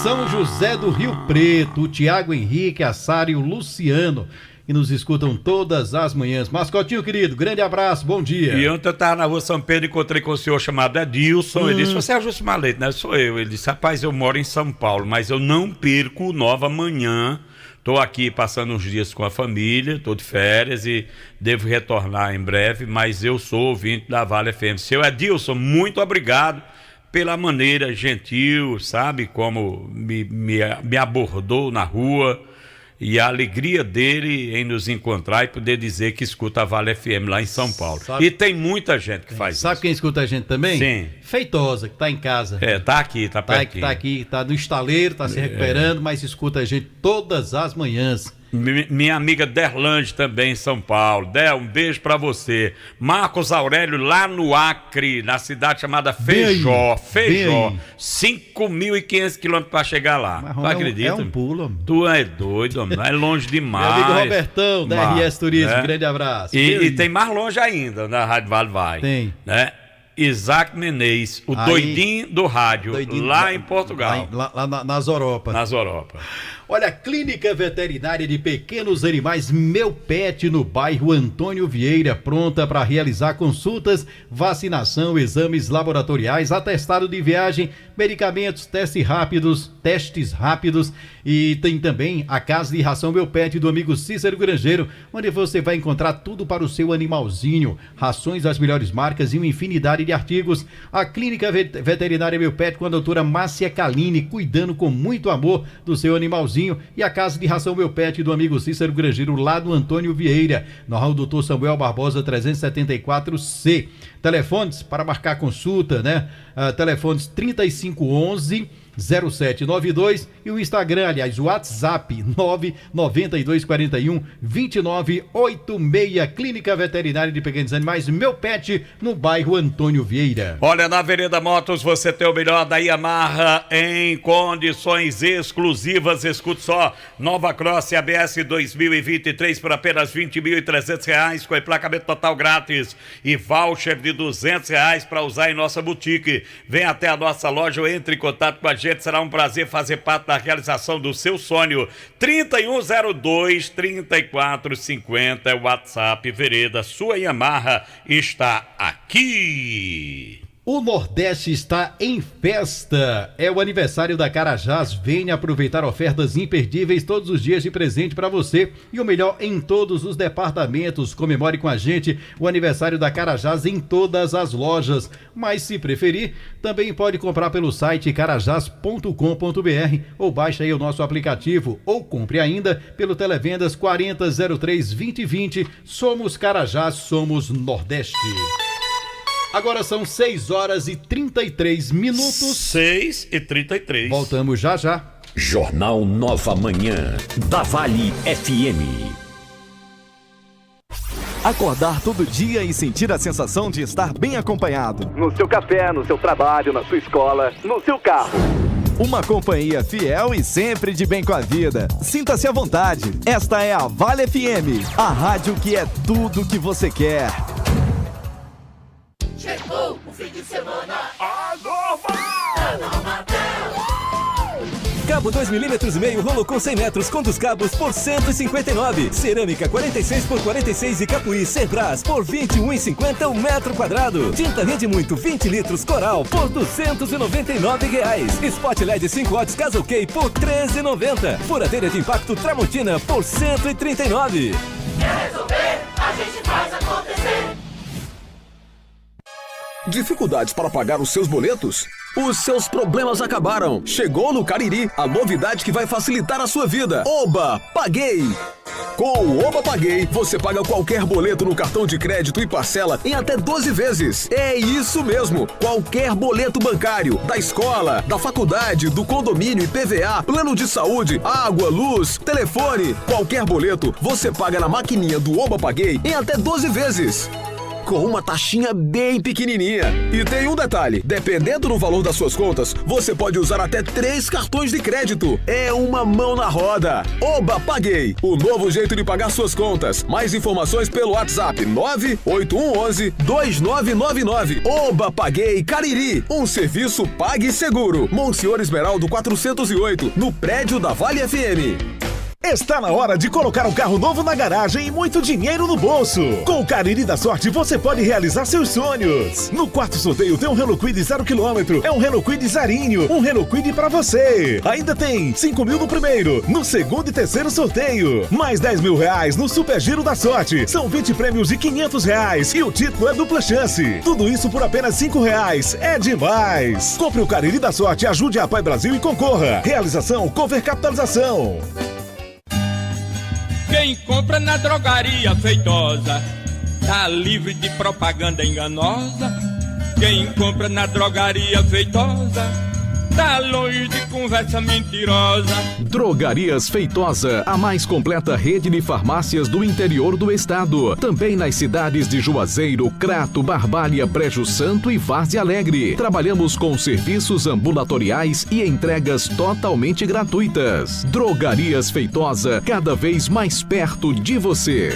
São José do Rio Preto, o Tiago Henrique, a Sara e o Luciano, que nos escutam todas as manhãs. Mascotinho, querido, grande abraço, bom dia. E ontem eu estava na rua São Pedro, encontrei com o senhor chamado Edilson. Ele disse, você é o Josimar Leite, né? Sou eu. Ele disse, rapaz, eu moro em São Paulo, mas eu não perco Nova Manhã. Estou aqui passando uns dias com a família, estou de férias e devo retornar em breve, mas eu sou ouvinte da Vale FM. Seu Edilson, muito obrigado pela maneira gentil, sabe, como me abordou na rua. E a alegria dele em nos encontrar e poder dizer que escuta a Vale FM lá em São Paulo. E tem muita gente que faz isso. Sabe quem escuta a gente também? Sim. Feitosa, que tá em casa. Tá aqui, tá pertinho. Tá aqui, tá no estaleiro, tá se recuperando, mas escuta a gente todas as manhãs. Minha amiga Derlange também em São Paulo. Del, um beijo pra você. Marcos Aurélio lá no Acre, na cidade chamada Feijó. 5.500 quilômetros pra chegar lá. Mas, tu acredita? É um pulo, homem. Tu é doido, homem. É longe demais. Meu amigo Robertão, da RS Turismo, grande abraço. E tem mais longe ainda, na Rádio Vale Vai. Tem. Né? Isaac Menezes, o doidinho do rádio, lá em Portugal. Lá nas Europa. Nas Europa. Olha, Clínica Veterinária de Pequenos Animais Meu Pet, no bairro Antônio Vieira, pronta para realizar consultas, vacinação, exames laboratoriais, atestado de viagem, medicamentos, testes rápidos e tem também a Casa de Ração Meu Pet do amigo Cícero Grangeiro, onde você vai encontrar tudo para o seu animalzinho, rações das melhores marcas e uma infinidade de artigos. A Clínica Veterinária Meu Pet com a doutora Márcia Caline, cuidando com muito amor do seu animalzinho, e a Casa de Ração Meu Pet do amigo Cícero Grangeiro, lá do Antônio Vieira, no Rua Doutor Samuel Barbosa 374C. Telefones para marcar consulta, né? Telefones 3511-0792 e o Instagram, aliás, o WhatsApp 99241-2986. Clínica Veterinária de Pequenos Animais Meu Pet, no bairro Antônio Vieira. Olha, na Vereda Motos você tem o melhor da Yamaha em condições exclusivas. Escute só, Nova Cross ABS 2023 por apenas R$20.300 com emplacamento total grátis e voucher de R$200 para usar em nossa boutique. Vem até a nossa loja ou entre em contato com a gente, será um prazer fazer parte da realização do seu sonho. 3102-3450 é o WhatsApp. Vereda, sua Yamaha está aqui. O Nordeste está em festa. É o aniversário da Carajás. Venha aproveitar ofertas imperdíveis todos os dias de presente para você e o melhor em todos os departamentos. Comemore com a gente o aniversário da Carajás em todas as lojas. Mas se preferir, também pode comprar pelo site carajás.com.br ou baixe aí o nosso aplicativo ou compre ainda pelo Televendas 4003-2020. Somos Carajás, somos Nordeste. Agora são 6h33. 6h33. Voltamos já já. Jornal Nova Manhã, da Vale FM. Acordar todo dia e sentir a sensação de estar bem acompanhado. No seu café, no seu trabalho, na sua escola, no seu carro. Uma companhia fiel e sempre de bem com a vida. Sinta-se à vontade. Esta é a Vale FM, a rádio que é tudo que você quer. Chegou o fim de semana. A Nova! Cabo 2,5 mm rolo com 100 metros com dos cabos por 159. Cerâmica 46 por 46 e Capuí Sebras por 21,50 um metro quadrado. Tinta rende muito 20 litros Coral por R$299. Spot LED 5 watts Casa OK por R$13,90. Furadeira de impacto Tramontina por R$139. Quer resolver? A gente faz acontecer. Dificuldades para pagar os seus boletos? Os seus problemas acabaram. Chegou no Cariri a novidade que vai facilitar a sua vida. Oba Paguei! Com o Oba Paguei, você paga qualquer boleto no cartão de crédito e parcela em até 12 vezes. É isso mesmo, qualquer boleto bancário, da escola, da faculdade, do condomínio, IPVA, plano de saúde, água, luz, telefone. Qualquer boleto, você paga na maquininha do Oba Paguei em até 12 vezes. Com uma taxinha bem pequenininha. E tem um detalhe, dependendo do valor das suas contas, você pode usar até 3 cartões de crédito. É uma mão na roda. Oba Paguei, o novo jeito de pagar suas contas. Mais informações pelo WhatsApp 98111-2999. Oba Paguei Cariri, um serviço Pague Seguro. Monsenhor Esmeraldo 408, no prédio da Vale FM. Está na hora de colocar um carro novo na garagem e muito dinheiro no bolso. Com o Cariri da Sorte você pode realizar seus sonhos. No quarto sorteio tem um Renault Kwid 0 km. É um Renault Kwid zerinho. Um Renault Kwid pra você. Ainda tem 5 mil no primeiro, no segundo e terceiro sorteio. Mais 10 mil reais no Super Giro da Sorte. São 20 prêmios de 500 reais. E o título é dupla chance. Tudo isso por apenas 5 reais. É demais. Compre o Cariri da Sorte, ajude a Pai Brasil e concorra. Realização Cover Capitalização. Quem compra na drogaria Feitosa tá livre de propaganda enganosa. Quem compra na drogaria Feitosa tá longe de conversa mentirosa. Drogarias Feitosa, a mais completa rede de farmácias do interior do estado. Também nas cidades de Juazeiro, Crato, Barbalha, Brejo Santo e Várzea Alegre. Trabalhamos com serviços ambulatoriais e entregas totalmente gratuitas. Drogarias Feitosa, cada vez mais perto de você.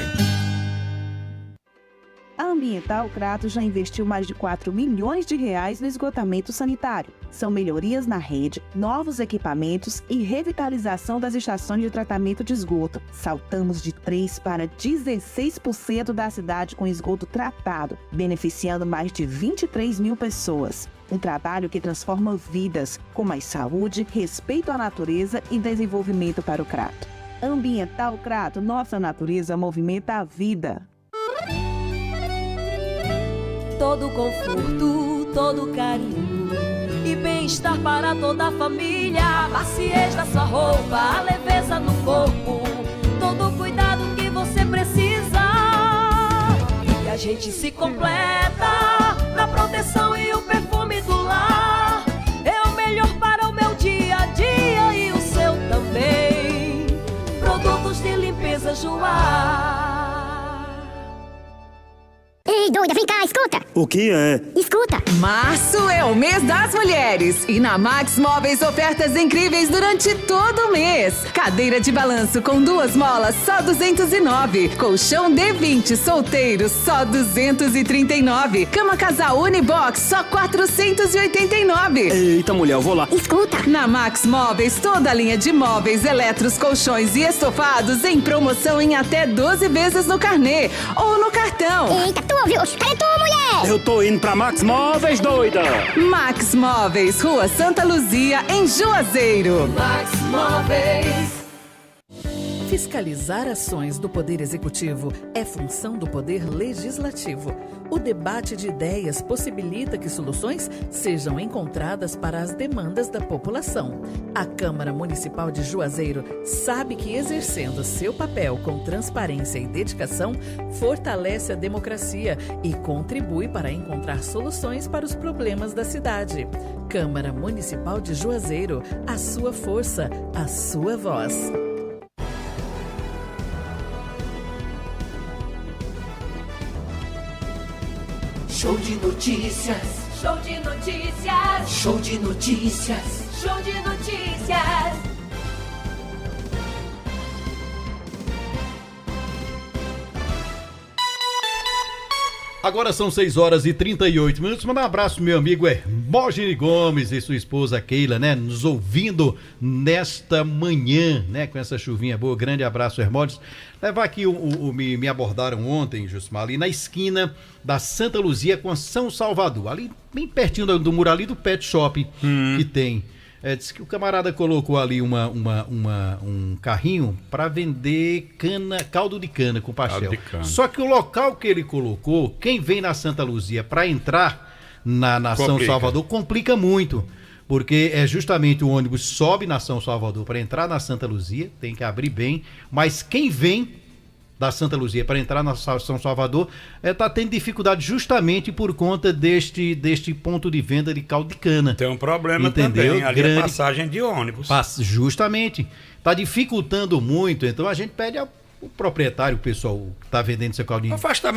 A Ambiental Crato já investiu mais de 4 milhões de reais no esgotamento sanitário. São melhorias na rede, novos equipamentos e revitalização das estações de tratamento de esgoto. Saltamos de 3% para 16% da cidade com esgoto tratado, beneficiando mais de 23 mil pessoas. Um trabalho que transforma vidas, com mais saúde, respeito à natureza e desenvolvimento para o Crato. Ambiental Crato, nossa natureza movimenta a vida. Todo conforto, todo carinho e bem-estar para toda a família. A maciez da sua roupa, a leveza no corpo, todo o cuidado que você precisa. E a gente se completa na proteção e o perfume do lar. É o melhor para o meu dia a dia e o seu também. Produtos de limpeza Joá. Ei, doida, vem cá, escuta! O que é? Escuta! Março é o mês das mulheres e na Max Móveis ofertas incríveis durante todo o mês. Cadeira de balanço com 2 molas, só R$209. Colchão D20 solteiro, só R$239. Cama casal Unibox, só R$489. Eita, mulher, eu vou lá. Escuta! Na Max Móveis, toda a linha de móveis, eletros, colchões e estofados em promoção em até 12 vezes no carnê ou no cartão. Eita, tu ouviu? Cadê tu? mulher! Eu tô indo pra Max Móveis, doida! Max Móveis, Rua Santa Luzia, em Juazeiro. Max Móveis. Fiscalizar ações do Poder Executivo é função do Poder Legislativo. O debate de ideias possibilita que soluções sejam encontradas para as demandas da população. A Câmara Municipal de Juazeiro sabe que, exercendo seu papel com transparência e dedicação, fortalece a democracia e contribui para encontrar soluções para os problemas da cidade. Câmara Municipal de Juazeiro, a sua força, a sua voz. Show de notícias. Show de notícias. Show de notícias. Show de notícias. Agora são 6 horas e 38 minutos. Manda um abraço, meu amigo Hermógenes Gomes e sua esposa Keila, né? Nos ouvindo nesta manhã, né? Com essa chuvinha boa. Grande abraço, Hermógenes. Levar aqui, me abordaram ontem, Jusmar, ali na esquina da Santa Luzia com a São Salvador. Ali, bem pertinho do muro ali do Pet Shop que tem. Disse que o camarada colocou ali um carrinho para vender caldo de cana com pastel. Só que o local que ele colocou, quem vem na Santa Luzia para entrar na São Salvador, complica muito. Porque é justamente o ônibus sobe na São Salvador para entrar na Santa Luzia, tem que abrir bem, mas quem vem da Santa Luzia para entrar na São Salvador está tendo dificuldade justamente por conta deste ponto de venda de caldo de cana. Tem um problema, entendeu? Também, ali a passagem de ônibus. Justamente, está dificultando muito, então a gente pede o proprietário, o pessoal que está vendendo seu caldinho, afastar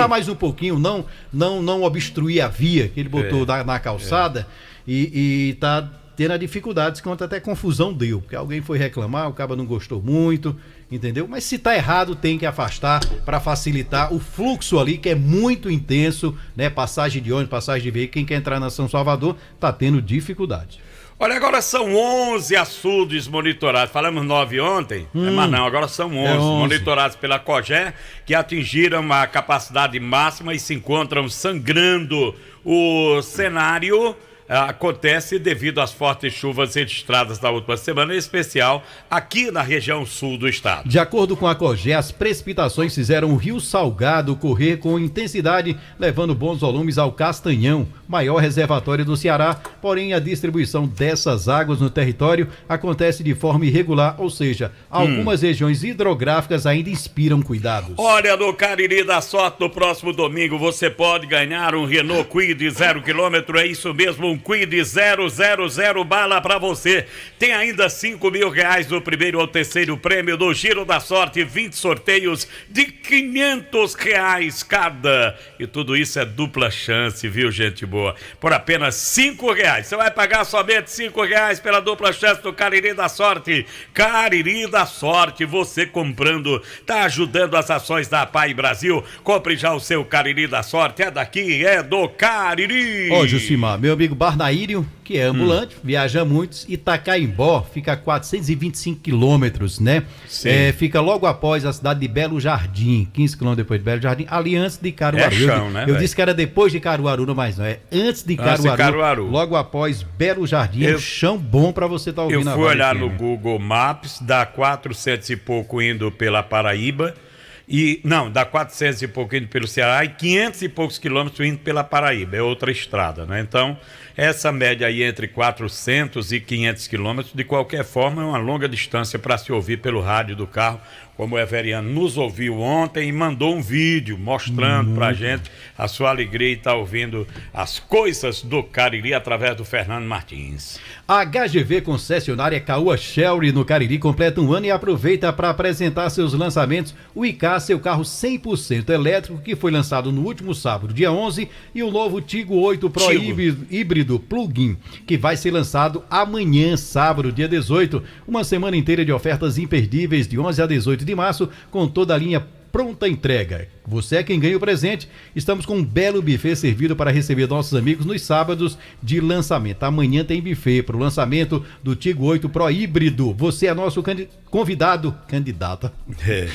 mais um pouquinho, não obstruir a via que ele botou na calçada e está tendo dificuldades que até confusão deu, porque alguém foi reclamar, o cara não gostou muito, entendeu? Mas se tá errado, tem que afastar para facilitar o fluxo ali, que é muito intenso, né? Passagem de ônibus, passagem de veículo, quem quer entrar na São Salvador tá tendo dificuldade. Olha, agora são 11 açudes monitorados. Falamos 9 ontem, mas não, agora são 11 monitorados pela COGÉ, que atingiram a capacidade máxima e se encontram sangrando. O cenário acontece devido às fortes chuvas registradas na última semana, em especial aqui na região sul do estado. De acordo com a COGÉ, as precipitações fizeram o Rio Salgado correr com intensidade, levando bons volumes ao Castanhão, maior reservatório do Ceará, porém a distribuição dessas águas no território acontece de forma irregular, ou seja, algumas regiões hidrográficas ainda inspiram cuidados. Olha, no Cariri da Sorte, no próximo domingo você pode ganhar um Renault Kwid 0 km, é isso mesmo, um Kwid 000 bala pra você. Tem ainda R$5.000 no primeiro ou terceiro prêmio do Giro da Sorte, 20 sorteios de R$500 cada. E tudo isso é dupla chance, viu, gente boa? Por apenas R$5. Você vai pagar somente R$5 pela dupla chance do Cariri da Sorte. Cariri da Sorte, você comprando, tá ajudando as ações da APAI Brasil. Compre já o seu Cariri da Sorte, é daqui, é do Cariri. Ó, Jucimar, meu amigo Barnaírio, que é ambulante, viaja muitos, Itacaimbó, fica a 425 quilômetros, né? Fica logo após a cidade de Belo Jardim, 15 quilômetros depois de Belo Jardim, ali antes de Caruaru. Eu disse que era depois de Caruaru, mas não é antes de Caruaru, logo após Belo Jardim, um chão bom pra você estar ouvindo. Eu fui olhar no Google Maps, dá 400 e pouco indo pela Paraíba, dá 400 e pouco indo pelo Ceará e 500 e poucos quilômetros indo pela Paraíba, é outra estrada, né? Então, essa média aí entre 400 e 500 quilômetros, de qualquer forma, é uma longa distância para se ouvir pelo rádio do carro, como o Everiano nos ouviu ontem e mandou um vídeo mostrando pra gente a sua alegria e tá ouvindo as coisas do Cariri através do Fernando Martins. A HGV concessionária Caoa Chery no Cariri completa um ano e aproveita para apresentar seus lançamentos. O IK, seu carro 100% elétrico, que foi lançado no último sábado, dia 11, e o novo Tigo 8 Pro híbrido plug-in, que vai ser lançado amanhã, sábado, dia 18. Uma semana inteira de ofertas imperdíveis de 11 a 18 de março, com toda a linha pronta entrega. Você é quem ganha o presente. Estamos com um belo buffet servido para receber nossos amigos nos sábados de lançamento. Amanhã tem buffet para o lançamento do Tigo 8 Pro híbrido. Você é nosso candidato.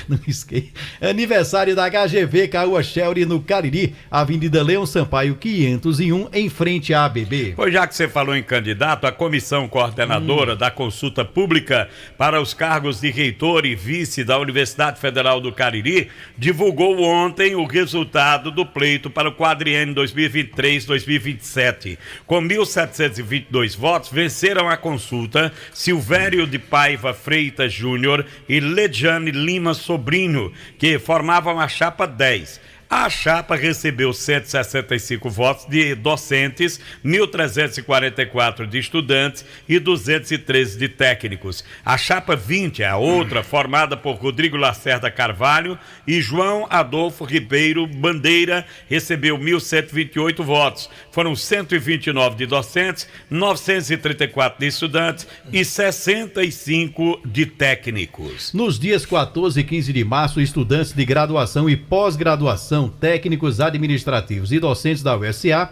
Não esqueci. Aniversário da HGV Caoa Shelly no Cariri, Avenida Leão Sampaio 501, em frente à ABB. Pois já que você falou em candidato, a comissão coordenadora da consulta pública para os cargos de reitor e vice da Universidade Federal do Cariri divulgou ontem o resultado do pleito para o quadriênio 2023-2027. Com 1.722 votos, venceram a consulta Silvério de Paiva Freitas Júnior e Lejane Lima Sobrinho, que formavam a chapa 10. A chapa recebeu 165 votos de docentes, 1.344 de estudantes e 213 de técnicos. A chapa 20, a outra, formada por Rodrigo Lacerda Carvalho e João Adolfo Ribeiro Bandeira, recebeu 1.128 votos. Foram 129 de docentes, 934 de estudantes e 65 de técnicos. Nos dias 14 e 15 de março, estudantes de graduação e pós-graduação, técnicos administrativos e docentes da UFCA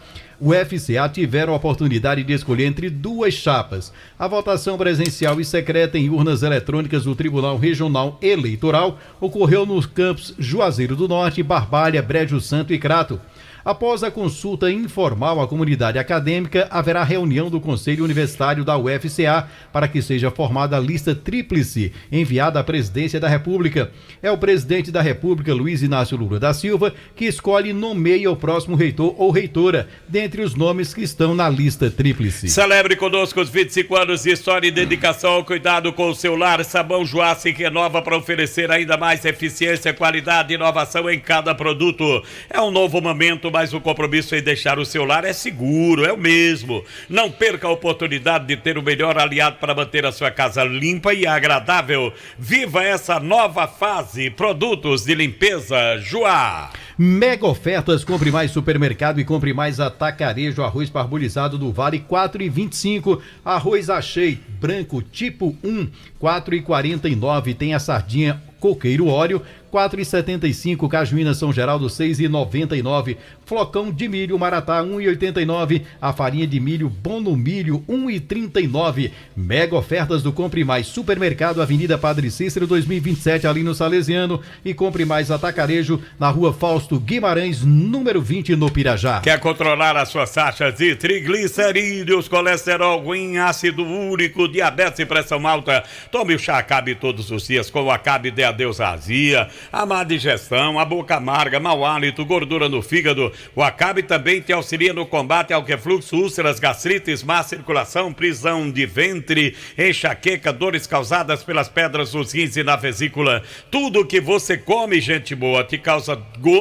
tiveram a oportunidade de escolher entre duas chapas. A votação presencial e secreta em urnas eletrônicas do Tribunal Regional Eleitoral ocorreu nos campos Juazeiro do Norte, Barbalha, Brejo Santo e Crato. Após a consulta informal à comunidade acadêmica, haverá reunião do Conselho Universitário da UFCA para que seja formada a lista tríplice enviada à Presidência da República. É o presidente da República, Luiz Inácio Lula da Silva, que escolhe e nomeia o próximo reitor ou reitora, dentre os nomes que estão na lista tríplice. Celebre conosco os 25 anos de história e dedicação ao cuidado com o seu lar. Sabão Joá se renova para oferecer ainda mais eficiência, qualidade e inovação em cada produto. É um novo momento, mas o compromisso em deixar o seu lar é seguro, é o mesmo. Não perca a oportunidade de ter o melhor aliado para manter a sua casa limpa e agradável. Viva essa nova fase. Produtos de limpeza Joá. Mega ofertas, compre mais supermercado e compre mais atacarejo. Arroz parbolizado do Vale, 4,25. Arroz Achei branco tipo 1, 4,49. Tem a sardinha Coqueiro Óleo, 4,75. Cajuína São Geraldo, 6,99. Flocão de milho Maratá, 1,89. A farinha de milho Bono Milho, 1,39. Mega ofertas do Compre Mais Supermercado, Avenida Padre Cícero 2027, ali no Salesiano, e Compre Mais Atacarejo na Rua Fausto Guimarães, número 20, no Pirajá. Quer controlar as suas taxas de triglicerídeos, colesterol ruim, ácido úrico, diabetes e pressão alta? Tome o chá Acabe todos os dias. Com o Acabe dê adeus à azia, a má digestão, a boca amarga, mau hálito, gordura no fígado. O Acabe também te auxilia no combate ao refluxo, úlceras, gastrites, má circulação, prisão de ventre, enxaqueca, dores causadas pelas pedras nos rins e na vesícula. Tudo que você come, gente boa, te causa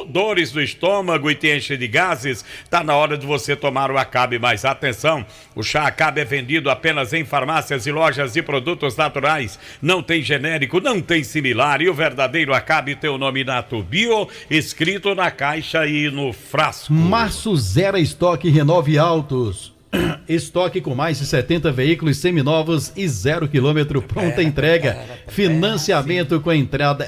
dores no estômago e te enche de gases. Tá na hora de você tomar o Acabe. Mas atenção, o chá Acabe é vendido apenas em farmácias e lojas de produtos naturais. Não tem genérico, não tem similar, e o verdadeiro Acabe tem o nominato Bio escrito na caixa e no frasco. Março zero estoque Renove Autos. Estoque com mais de 70 veículos seminovos e 0 km, pronta entrega. Financiamento com entrada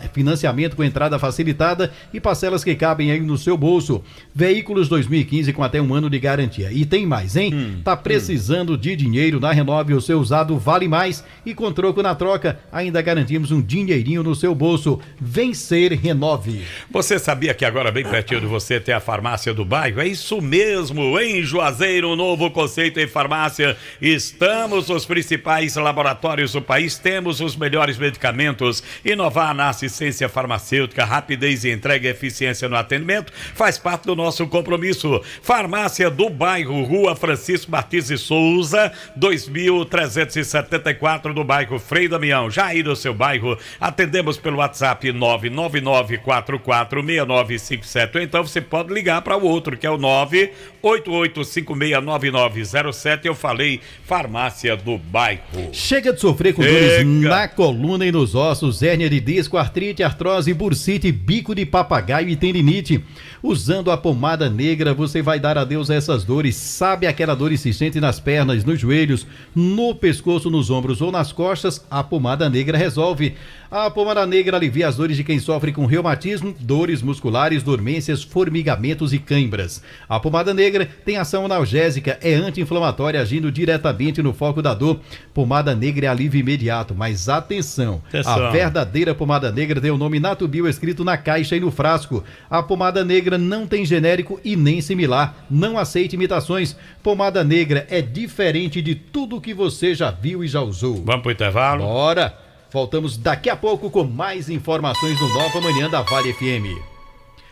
facilitada e parcelas que cabem aí no seu bolso. Veículos 2015 com até 1 ano de garantia. E tem mais, hein? Tá precisando de dinheiro? Na Renove, o seu usado vale mais, e com troco na troca ainda garantimos um dinheirinho no seu bolso. Vencer Renove. Você sabia que agora bem pertinho de você tem a farmácia do bairro? É isso mesmo, em Juazeiro, um novo conceito em farmácia. Estamos nos principais laboratórios do país, temos os melhores medicamentos. Inovar na assistência farmacêutica, rapidez e entrega e eficiência no atendimento faz parte do nosso compromisso. Farmácia do Bairro, Rua Francisco Martins de Souza, 2374, do bairro Frei Damião. Já aí no seu bairro, atendemos pelo WhatsApp 999446957. Então você pode ligar para o outro, que é o 9885699 9907. Eu falei Farmácia do Bairro. Chega de sofrer com dores na coluna e nos ossos, hérnia de disco, artrite, artrose, bursite, bico de papagaio e tendinite. Usando a pomada negra, você vai dar adeus a essas dores. Sabe aquela dor insistente nas pernas, nos joelhos, no pescoço, nos ombros ou nas costas? A pomada negra resolve. A pomada negra alivia as dores de quem sofre com reumatismo, dores musculares, dormências, formigamentos e cãibras. A pomada negra tem ação analgésica, é anti-inflamatória, agindo diretamente no foco da dor. Pomada negra é alívio imediato, mas atenção, a verdadeira pomada negra tem o nome Natubio escrito na caixa e no frasco. A pomada negra não tem genérico e nem similar, não aceite imitações. Pomada negra é diferente de tudo que você já viu e já usou. Vamos pro intervalo? Bora! Voltamos daqui a pouco com mais informações no Nova Manhã da Vale FM.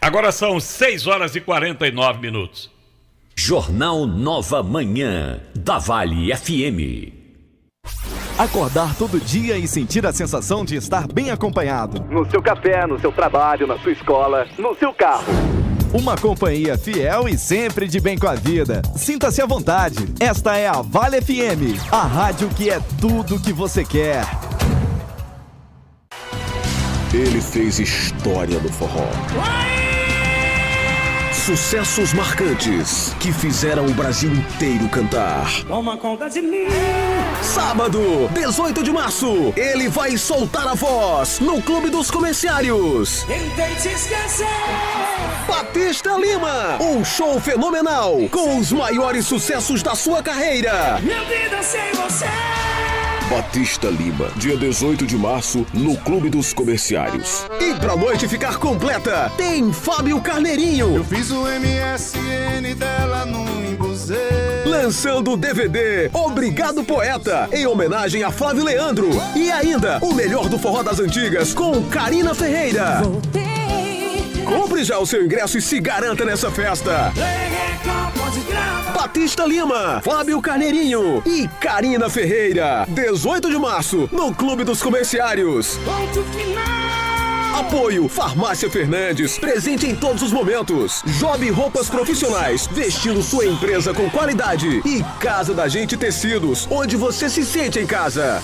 Agora são 6h49. Jornal Nova Manhã da Vale FM. Acordar todo dia e sentir a sensação de estar bem acompanhado. No seu café, no seu trabalho, na sua escola, no seu carro. Uma companhia fiel e sempre de bem com a vida. Sinta-se à vontade. Esta é a Vale FM, a rádio que é tudo que você quer. Ele fez história no forró. Sucessos marcantes que fizeram o Brasil inteiro cantar. Toma conta de mim. Sábado, 18 de março, ele vai soltar a voz no Clube dos Comerciários. Tentei te esquecer. Batista Lima, um show fenomenal com os maiores sucessos da sua carreira. Minha vida sem você. Batista Lima, dia 18 de março, no Clube dos Comerciários. E pra noite ficar completa, tem Fábio Carneirinho. Eu fiz o MSN dela no embusê. Lançando o DVD Obrigado Poeta, em homenagem a Flávio Leandro. E ainda, o melhor do forró das antigas, com Karina Ferreira. Compre já o seu ingresso e se garanta nessa festa. Batista Lima, Fábio Carneirinho e Karina Ferreira. 18 de março, no Clube dos Comerciários. Apoio Farmácia Fernandes, presente em todos os momentos. Job Roupas Profissionais, vestindo sua empresa com qualidade. E Casa da Gente Tecidos, onde você se sente em casa.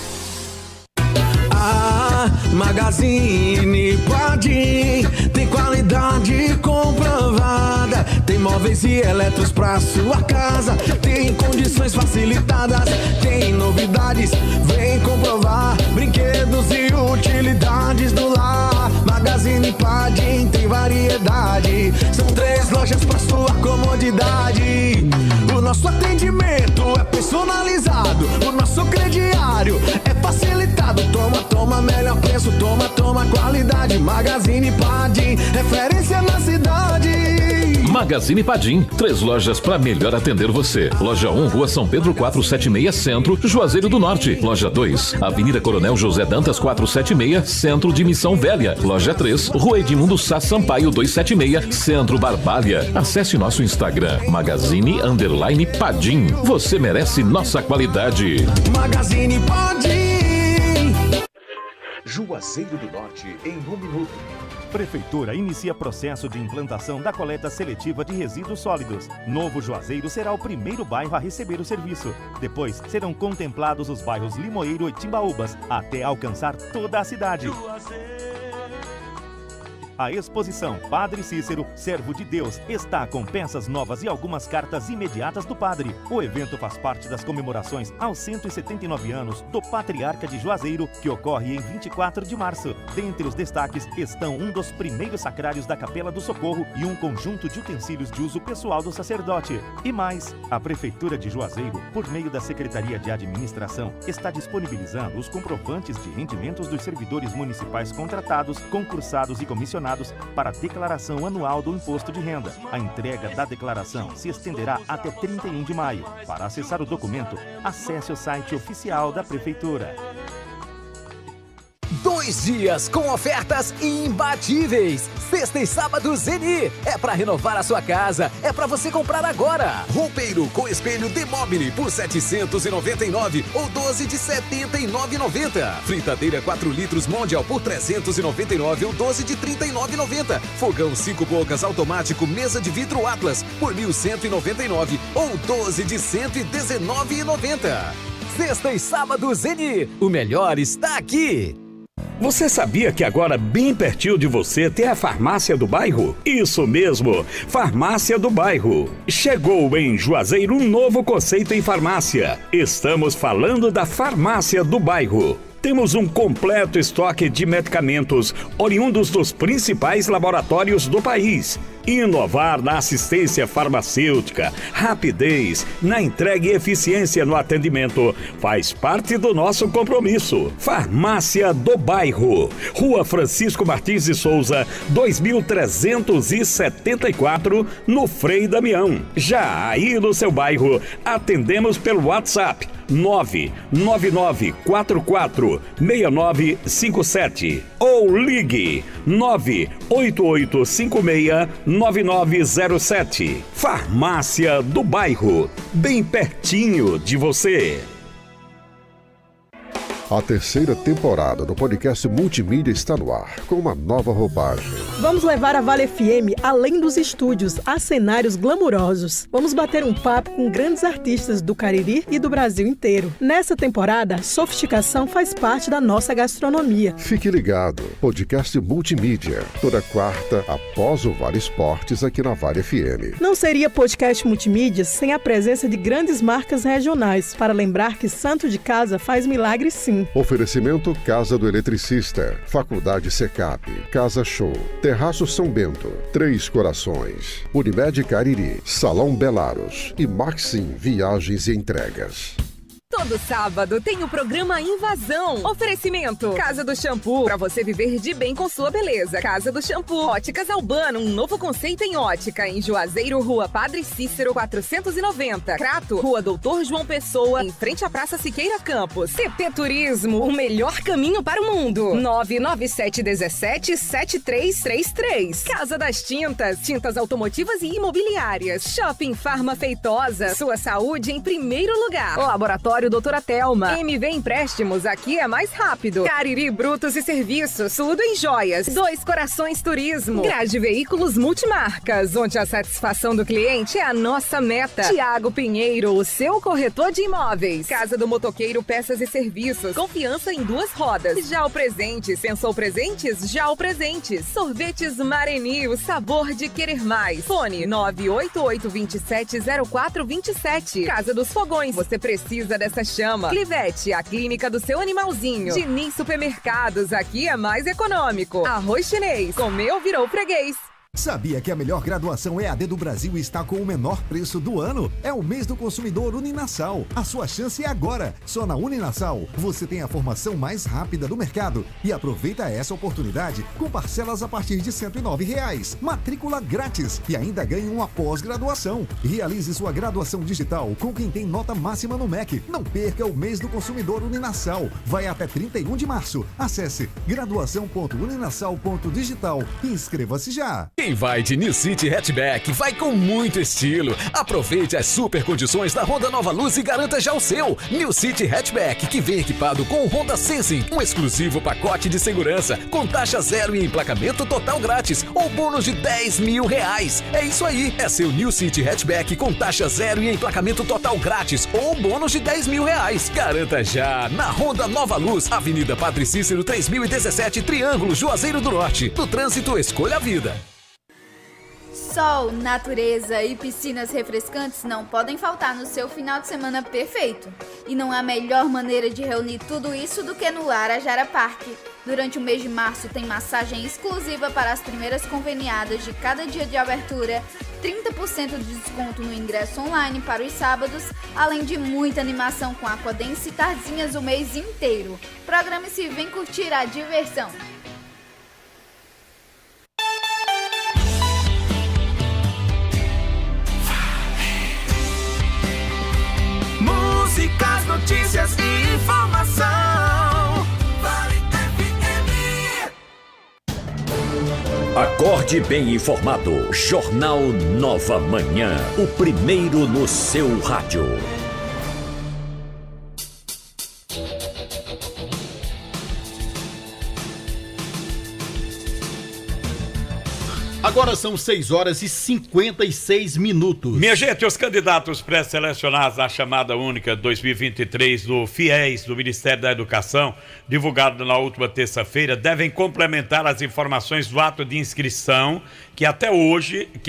Magazine Padim tem qualidade comprovada. Tem móveis e eletros pra sua casa. Tem condições facilitadas. Tem novidades, vem comprovar. Brinquedos e utilidades do lar. Magazine Padim tem variedade. São 3 lojas pra sua comodidade. O nosso atendimento é personalizado. O nosso crediário é facilitado. Toma, melhor preço. Toma, qualidade. Magazine Padim, referência na cidade. Magazine Padim, 3 lojas para melhor atender você. Loja 1, Rua São Pedro 476, Centro, Juazeiro do Norte. Loja 2, Avenida Coronel José Dantas 476, Centro de Missão Velha. Loja 3, Rua Edmundo Sá Sampaio 276, Centro Barbalha. Acesse nosso Instagram, Magazine_Padim. Você merece nossa qualidade. Magazine Padim. Juazeiro do Norte em 1 minuto. Prefeitura inicia processo de implantação da coleta seletiva de resíduos sólidos. Novo Juazeiro será o primeiro bairro a receber o serviço. Depois serão contemplados os bairros Limoeiro e Timbaúbas, até alcançar toda a cidade. A exposição Padre Cícero, Servo de Deus, está com peças novas e algumas cartas imediatas do padre. O evento faz parte das comemorações aos 179 anos do Patriarca de Juazeiro, que ocorre em 24 de março. Dentre os destaques estão um dos primeiros sacrários da Capela do Socorro e um conjunto de utensílios de uso pessoal do sacerdote. E mais, a Prefeitura de Juazeiro, por meio da Secretaria de Administração, está disponibilizando os comprovantes de rendimentos dos servidores municipais contratados, concursados e comissionados para a declaração anual do imposto de renda. A entrega da declaração se estenderá até 31 de maio. Para acessar o documento, acesse o site oficial da Prefeitura. 2 dias com ofertas imbatíveis. Sexta e sábado Zeni. É pra renovar a sua casa. É pra você comprar agora. Roupeiro com espelho Demobile por R$ 799 ou 12 de R$ 79,90. Fritadeira 4 litros Mondial por R$ 399 ou 12 de R$ 39,90. Fogão 5 bocas automático mesa de vidro Atlas por R$ 1.199 ou 12 de R$ 119,90. Sexta e sábado Zeni. O melhor está aqui. Você sabia que agora bem pertinho de você tem a Farmácia do Bairro? Isso mesmo, Farmácia do Bairro. Chegou em Juazeiro um novo conceito em farmácia. Estamos falando da Farmácia do Bairro. Temos um completo estoque de medicamentos oriundos dos principais laboratórios do país. Inovar na assistência farmacêutica, rapidez na entrega e eficiência no atendimento faz parte do nosso compromisso. Farmácia do Bairro, Rua Francisco Martins de Souza, 2374, no Frei Damião. Já aí no seu bairro, atendemos pelo WhatsApp 999446957 ou ligue 988569907. Farmácia do Bairro, bem pertinho de você. A terceira temporada do podcast Multimídia está no ar, com uma nova roupagem. Vamos levar a Vale FM além dos estúdios, a cenários glamurosos. Vamos bater um papo com grandes artistas do Cariri e do Brasil inteiro. Nessa temporada, a sofisticação faz parte da nossa gastronomia. Fique ligado, podcast Multimídia, toda quarta após o Vale Esportes aqui na Vale FM. Não seria podcast Multimídia sem a presença de grandes marcas regionais, para lembrar que santo de casa faz milagre sim. Oferecimento Casa do Eletricista, Faculdade Secap, Casa Show, Terraço São Bento, Três Corações, Unimed Cariri, Salão Belaros e Maxim Viagens e Entregas. Todo sábado tem o programa Invasão. Oferecimento Casa do Shampoo, pra você viver de bem com sua beleza. Casa do Shampoo. Óticas Albano, um novo conceito em ótica. Em Juazeiro, Rua Padre Cícero, 490. Crato, Rua Doutor João Pessoa, em frente à Praça Siqueira Campos. CP Turismo, o melhor caminho para o mundo. 997177333. Casa das Tintas, tintas automotivas e imobiliárias. Shopping Farma Feitosa, sua saúde em primeiro lugar. Laboratório Doutora Telma. MV Empréstimos, aqui é mais rápido. Cariri Brutos e Serviços, tudo em joias. Dois Corações Turismo. Grade Veículos Multimarcas, onde a satisfação do cliente é a nossa meta. Tiago Pinheiro, o seu corretor de imóveis. Casa do Motoqueiro Peças e Serviços. Confiança em 2 rodas. Já o Presentes. Pensou presentes? Já o Presentes. Sorvetes Mareni, o sabor de querer mais. Fone 988270427. Casa dos Fogões. Você precisa dessa chama. Clivete, a clínica do seu animalzinho. Diniz Supermercados, aqui é mais econômico. Arroz Chinês, comeu, virou freguês. Sabia que a melhor graduação EAD do Brasil está com o menor preço do ano? É o mês do consumidor Uninasal. A sua chance é agora. Só na Uninasal você tem a formação mais rápida do mercado. E aproveita essa oportunidade com parcelas a partir de R$ 109. Matrícula grátis e ainda ganhe uma pós-graduação. Realize sua graduação digital com quem tem nota máxima no MEC. Não perca o mês do consumidor Uninasal. Vai até 31 de março. Acesse graduação.uninasal.digital e inscreva-se já. Quem vai de New City Hatchback vai com muito estilo. Aproveite as super condições da Honda Nova Luz e garanta já o seu. New City Hatchback, que vem equipado com o Honda Sensing, um exclusivo pacote de segurança, com taxa zero e emplacamento total grátis, ou bônus de R$10 mil. É isso aí, é seu New City Hatchback com taxa zero e emplacamento total grátis, ou bônus de R$10 mil. Garanta já na Honda Nova Luz, Avenida Padre Cícero 3017, Triângulo, Juazeiro do Norte. No trânsito, escolha a vida. Sol, natureza e piscinas refrescantes não podem faltar no seu final de semana perfeito. E não há melhor maneira de reunir tudo isso do que no Larajara Park. Durante o mês de março tem massagem exclusiva para as primeiras conveniadas de cada dia de abertura, 30% de desconto no ingresso online para os sábados, além de muita animação com aquadance e tardezinhas o mês inteiro. Programe-se e vem curtir a diversão. Músicas, notícias e informação. Vale FM. Acorde bem informado. Jornal Nova Manhã. O primeiro no seu rádio. Agora são 6 horas e 56 minutos. Minha gente, os candidatos pré-selecionados à chamada única 2023 do FIES, do Ministério da Educação, divulgado na última terça-feira, devem complementar as informações do ato de inscrição que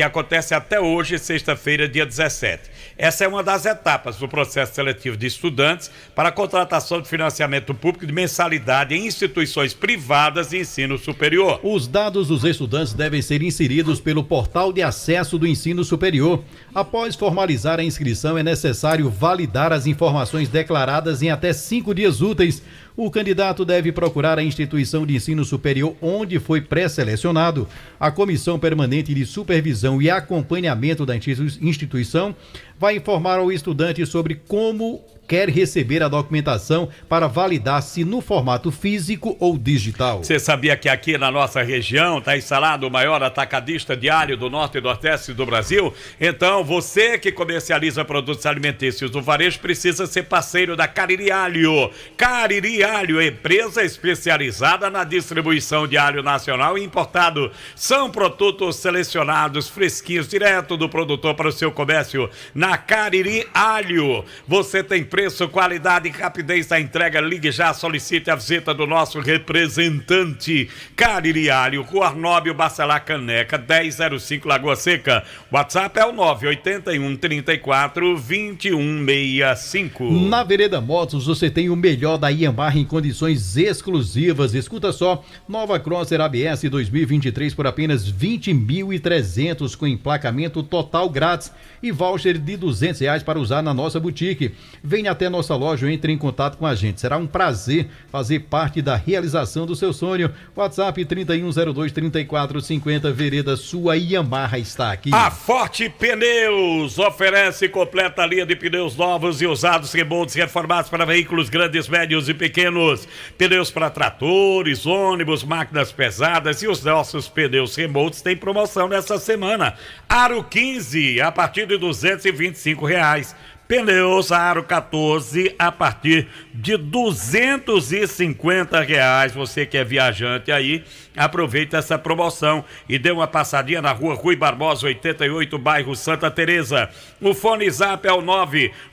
acontece até hoje, sexta-feira, dia 17. Essa é uma das etapas do processo seletivo de estudantes para a contratação de financiamento público de mensalidade em instituições privadas de ensino superior. Os dados dos estudantes devem ser inseridos pelo portal de acesso do ensino superior. Após formalizar a inscrição, é necessário validar as informações declaradas em até 5 dias úteis. O candidato deve procurar a instituição de ensino superior onde foi pré-selecionado. A Comissão Permanente de Supervisão e Acompanhamento da instituição vai informar ao estudante sobre como quer receber a documentação para validar-se no formato físico ou digital. Você sabia que aqui na nossa região está instalado o maior atacadista diário do norte e nordeste do Brasil? Então, você que comercializa produtos alimentícios do varejo precisa ser parceiro da Cariri Alho. Cariri Alho, empresa especializada na distribuição de alho nacional e importado. São produtos selecionados, fresquinhos, direto do produtor para o seu comércio. Na Cariri Alho, você tem preço, qualidade e rapidez da entrega. Ligue já, solicite a visita do nosso representante. Cariri Alho, Rua Arnóbio Bacelar Caneca, 1005 Lagoa Seca. WhatsApp é o 981 34 2165. Na Vereda Motos você tem o melhor da Yamaha em condições exclusivas. Escuta só, nova Crosser ABS 2023 por apenas 20.300 com emplacamento total grátis e voucher de R$200 para usar na nossa boutique. Venha até nossa loja ou entre em contato com a gente. Será um prazer fazer parte da realização do seu sonho. WhatsApp 3102-3450, Vereda, sua Yamaha está aqui. A Forte Pneus oferece completa linha de pneus novos e usados, remontes reformados para veículos grandes, médios e pequenos. Pneus para tratores, ônibus, máquinas pesadas, e os nossos pneus remontes têm promoção nessa semana. Aro 15 a partir de R$225. Pneus Aro 14 a partir de R$250. Você que é viajante aí, aproveita essa promoção e dê uma passadinha na Rua Rui Barbosa 88, bairro Santa Teresa. O fone zap é o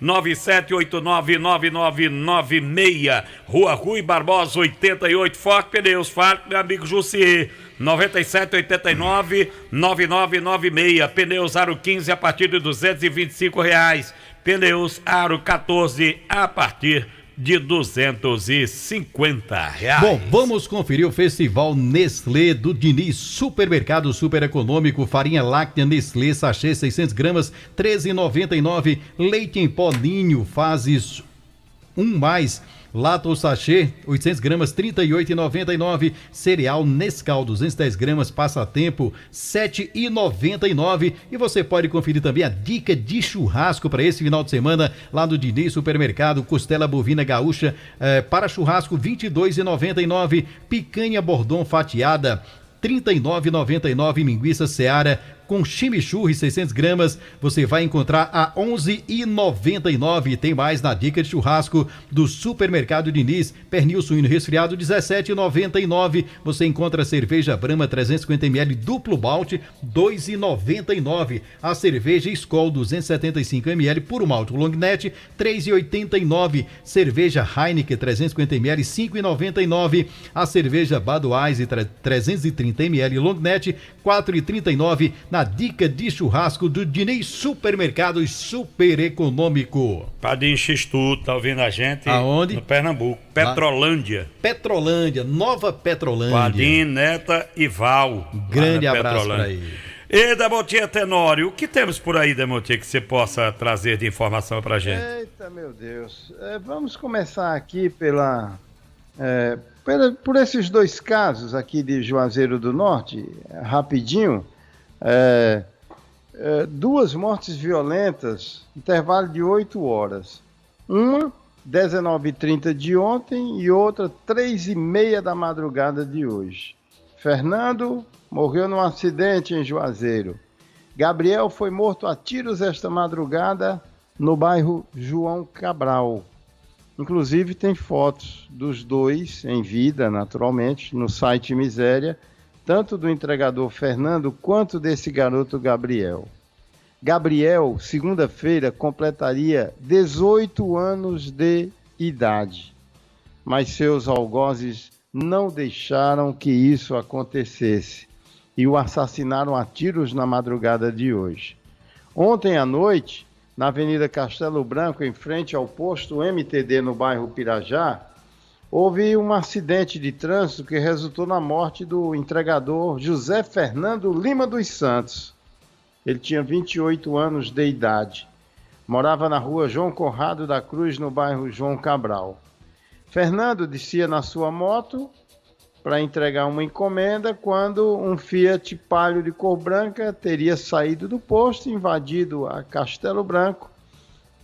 997899996. Rua Rui Barbosa 88, Forte Pneus. Fale com meu amigo Jussier. 9789-9996. Pneus Aro 15 a partir de R$225. Pneus Aro 14 a partir de R$250. Bom, vamos conferir o Festival Nestlé do Diniz. Supermercado super econômico, farinha láctea Nestlé, sachê 600 gramas, R$13,99. Leite em pó Ninho, fases 1+. Lata sachê, 800 gramas, R$38,99. Cereal Nescau, 210 gramas, passatempo, R$7,99. E você pode conferir também a dica de churrasco para esse final de semana lá no Diniz Supermercado. Costela bovina gaúcha para churrasco, R$22,99. Picanha Bordon fatiada, R$39,99. Linguiça Seara com chimichurri 600 gramas, você vai encontrar a R$11,99. Tem mais na dica de churrasco do Supermercado Diniz. Pernil suíno resfriado, R$17,99. Você encontra a cerveja Brahma 350ml duplo malte, R$2,99. A cerveja Skol 275ml puro malte long neck, R$3,89. Cerveja Heineken 350ml, R$5,99. A cerveja Budweiser 330ml long neck, R$4,39. Na dica de churrasco do Diniz Supermercados Super Econômico. Padinho Xistu, tá ouvindo a gente? Aonde? No Pernambuco, Petrolândia. Petrolândia, Nova Petrolândia. Padinho, Neta e Val. Grande abraço para ele. E Demotinha Tenório, o que temos por aí, Demotinha, que você possa trazer de informação pra gente? Eita, meu Deus. Vamos começar aqui por esses dois casos aqui de Juazeiro do Norte, rapidinho. Duas mortes violentas, intervalo de 8 horas. Uma, 19h30 de ontem, e outra, 3h30 da madrugada de hoje. Fernando morreu num acidente em Juazeiro. Gabriel foi morto a tiros esta madrugada no bairro João Cabral. Inclusive tem fotos dos dois em vida, naturalmente, no site Miséria, tanto do entregador Fernando quanto desse garoto Gabriel. Gabriel, segunda-feira, completaria 18 anos de idade, mas seus algozes não deixaram que isso acontecesse e o assassinaram a tiros na madrugada de hoje. Ontem à noite, na Avenida Castelo Branco, em frente ao posto MTD no bairro Pirajá, houve um acidente de trânsito que resultou na morte do entregador José Fernando Lima dos Santos. Ele tinha 28 anos de idade. Morava na rua João Conrado da Cruz, no bairro João Cabral. Fernando descia na sua moto para entregar uma encomenda quando um Fiat Palio de cor branca teria saído do posto, invadido a Castelo Branco.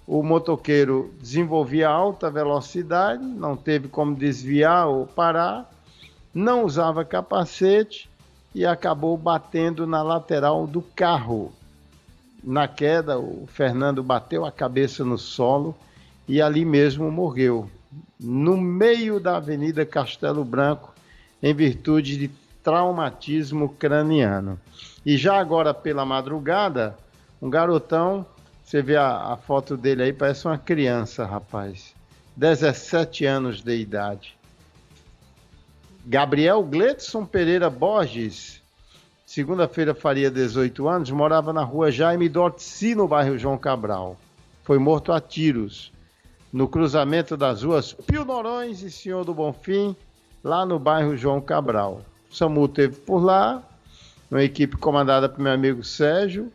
O motoqueiro desenvolvia alta velocidade, não teve como desviar ou parar, não usava capacete e acabou batendo na lateral do carro. Na queda, o Fernando bateu a cabeça no solo e ali mesmo morreu, no meio da Avenida Castelo Branco, em virtude de traumatismo craniano. E já agora pela madrugada, um garotão, você vê a foto dele aí, parece uma criança, rapaz, 17 anos de idade. Gabriel Gletson Pereira Borges, segunda-feira faria 18 anos, morava na rua Jaime Dortci, no bairro João Cabral. Foi morto a tiros no cruzamento das ruas Pio Norões e Senhor do Bonfim, lá no bairro João Cabral. O SAMU esteve por lá, uma equipe comandada pelo meu amigo Sérgio,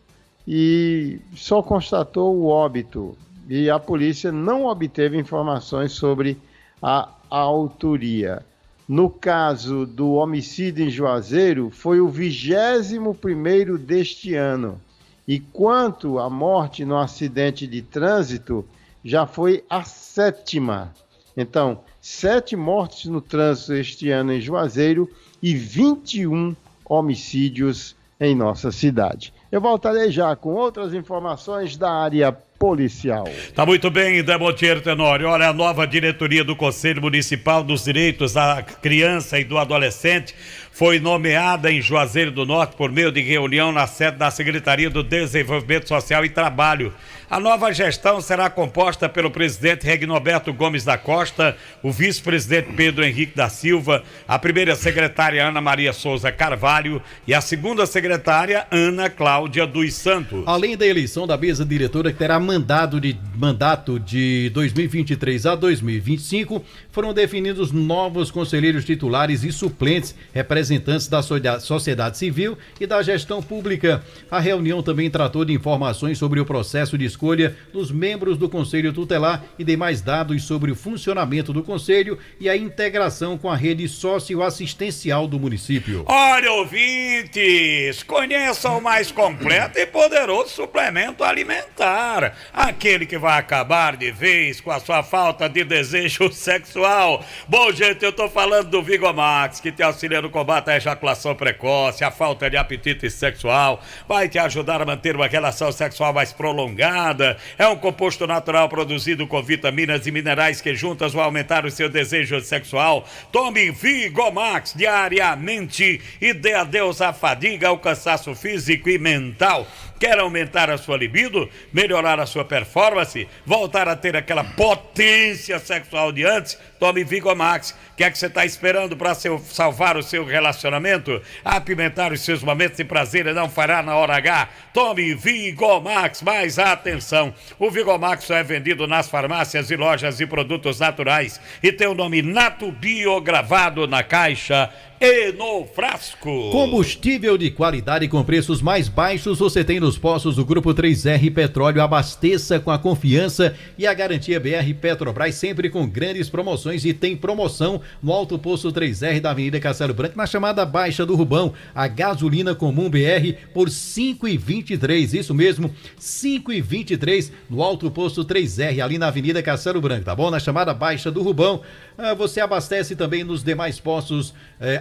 e só constatou o óbito. E a polícia não obteve informações sobre a autoria. No caso do homicídio em Juazeiro, foi o 21º deste ano. E quanto à morte no acidente de trânsito, já foi a 7ª. Então, 7 mortes no trânsito este ano em Juazeiro e 21 homicídios em nossa cidade. Eu voltarei já com outras informações da área policial. Tá muito bem, Demontier Tenório. Olha, a nova diretoria do Conselho Municipal dos Direitos da Criança e do Adolescente foi nomeada em Juazeiro do Norte por meio de reunião na sede da Secretaria do Desenvolvimento Social e Trabalho. A nova gestão será composta pelo presidente Regnoberto Gomes da Costa, o vice-presidente Pedro Henrique da Silva, a primeira secretária Ana Maria Souza Carvalho e a segunda secretária Ana Cláudia dos Santos. Além da eleição da mesa diretora, que terá mandato de 2023 a 2025, foram definidos novos conselheiros titulares e suplentes, representantes da sociedade civil e da gestão pública. A reunião também tratou de informações sobre o processo de escolha dos membros do Conselho Tutelar e demais dados sobre o funcionamento do Conselho e a integração com a rede socioassistencial do município. Olha, ouvintes, conheçam o mais completo e poderoso suplemento alimentar, aquele que vai acabar de vez com a sua falta de desejo sexual. Bom, gente, eu tô falando do Vigomax, que te auxilia no combate à ejaculação precoce, a falta de apetite sexual, vai te ajudar a manter uma relação sexual mais prolongada. É um composto natural produzido com vitaminas e minerais que juntas vão aumentar o seu desejo sexual. Tome Vigomax diariamente e dê adeus à fadiga, ao cansaço físico e mental. Quer aumentar a sua libido, melhorar a sua performance, voltar a ter aquela potência sexual de antes? Tome Vigomax. O que é que você está esperando para salvar o seu relacionamento? Apimentar os seus momentos de prazer e não falhar na hora H? Tome Vigomax. Mais atenção, o Vigomax só é vendido nas farmácias e lojas de produtos naturais e tem o nome Nato Bio gravado na caixa e no frasco. Combustível de qualidade com preços mais baixos você tem nos postos do Grupo 3R Petróleo. Abasteça com a confiança e a garantia BR Petrobras, sempre com grandes promoções, e tem promoção no Alto Posto 3R da Avenida Castelo Branco, na chamada Baixa do Rubão, a gasolina comum BR por R$ 5,23, isso mesmo, R$ 5,23 no Alto Posto 3R, ali na Avenida Castelo Branco, tá bom? Na chamada Baixa do Rubão. Você abastece também nos demais postos,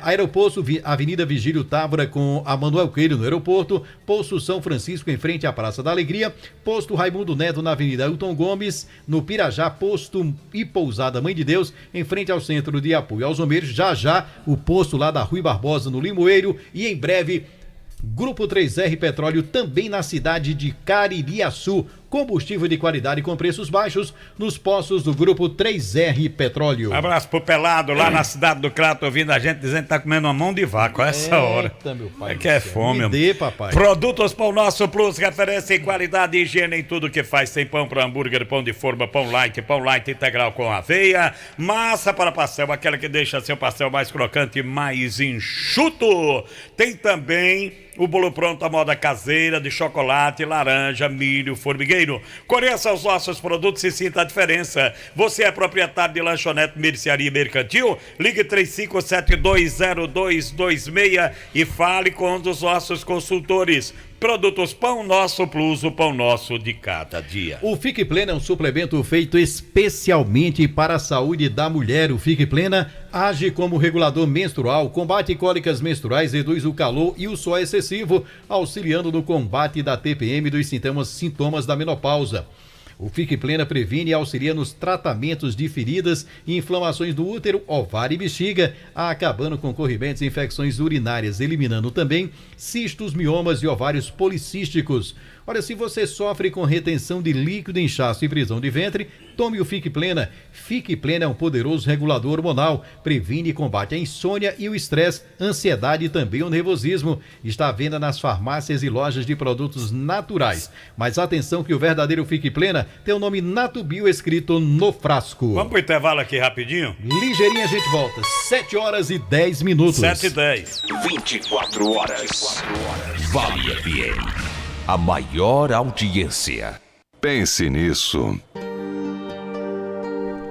Aeroposto Avenida Vigílio Távora com a Manuel Coelho no aeroporto, Posto São Francisco em frente à Praça da Alegria, Posto Raimundo Neto na Avenida Hilton Gomes, no Pirajá, Posto e Pousada Mãe de Deus em frente ao Centro de Apoio aos Romeiros, já o posto lá da Rui Barbosa no Limoeiro e em breve Grupo 3R Petróleo também na cidade de Caririaçu. Combustível de qualidade com preços baixos nos postos do Grupo 3R Petróleo. Abraço pro Pelado lá na cidade do Crato, ouvindo a gente dizendo que tá comendo uma mão de vaca a essa hora. Meu pai, é que é fome. Me dê, papai. Produtos Pão Nosso Plus, referência em qualidade e higiene em tudo que faz. Tem pão para hambúrguer, pão de forma, pão light integral com aveia, massa para pastel, aquela que deixa seu pastel mais crocante e mais enxuto. Tem também o bolo pronto à moda caseira de chocolate, laranja, milho, formigueiro. Conheça os nossos produtos e sinta a diferença. Você é proprietário de lanchonete, mercearia mercantil? Ligue 35720226 e fale com um dos nossos consultores. Produtos Pão Nosso Plus, o pão nosso de cada dia. O Fique Plena é um suplemento feito especialmente para a saúde da mulher. O Fique Plena age como regulador menstrual, combate cólicas menstruais, reduz o calor e o suor excessivo, auxiliando no combate da TPM e dos sintomas da menopausa. O Fique Plena previne e auxilia nos tratamentos de feridas e inflamações do útero, ovário e bexiga, acabando com corrimentos e infecções urinárias, eliminando também cistos, miomas e ovários policísticos. Olha, se você sofre com retenção de líquido, inchaço e prisão de ventre, tome o Fique Plena. Fique Plena é um poderoso regulador hormonal, previne e combate a insônia e o estresse, ansiedade e também o nervosismo. Está à venda nas farmácias e lojas de produtos naturais. Mas atenção que o verdadeiro Fique Plena tem o nome Natubio escrito no frasco. Vamos pro intervalo aqui rapidinho? Ligeirinho a gente volta. 7h10. 7h10. 24 horas. Vale FM. A maior audiência. Pense nisso.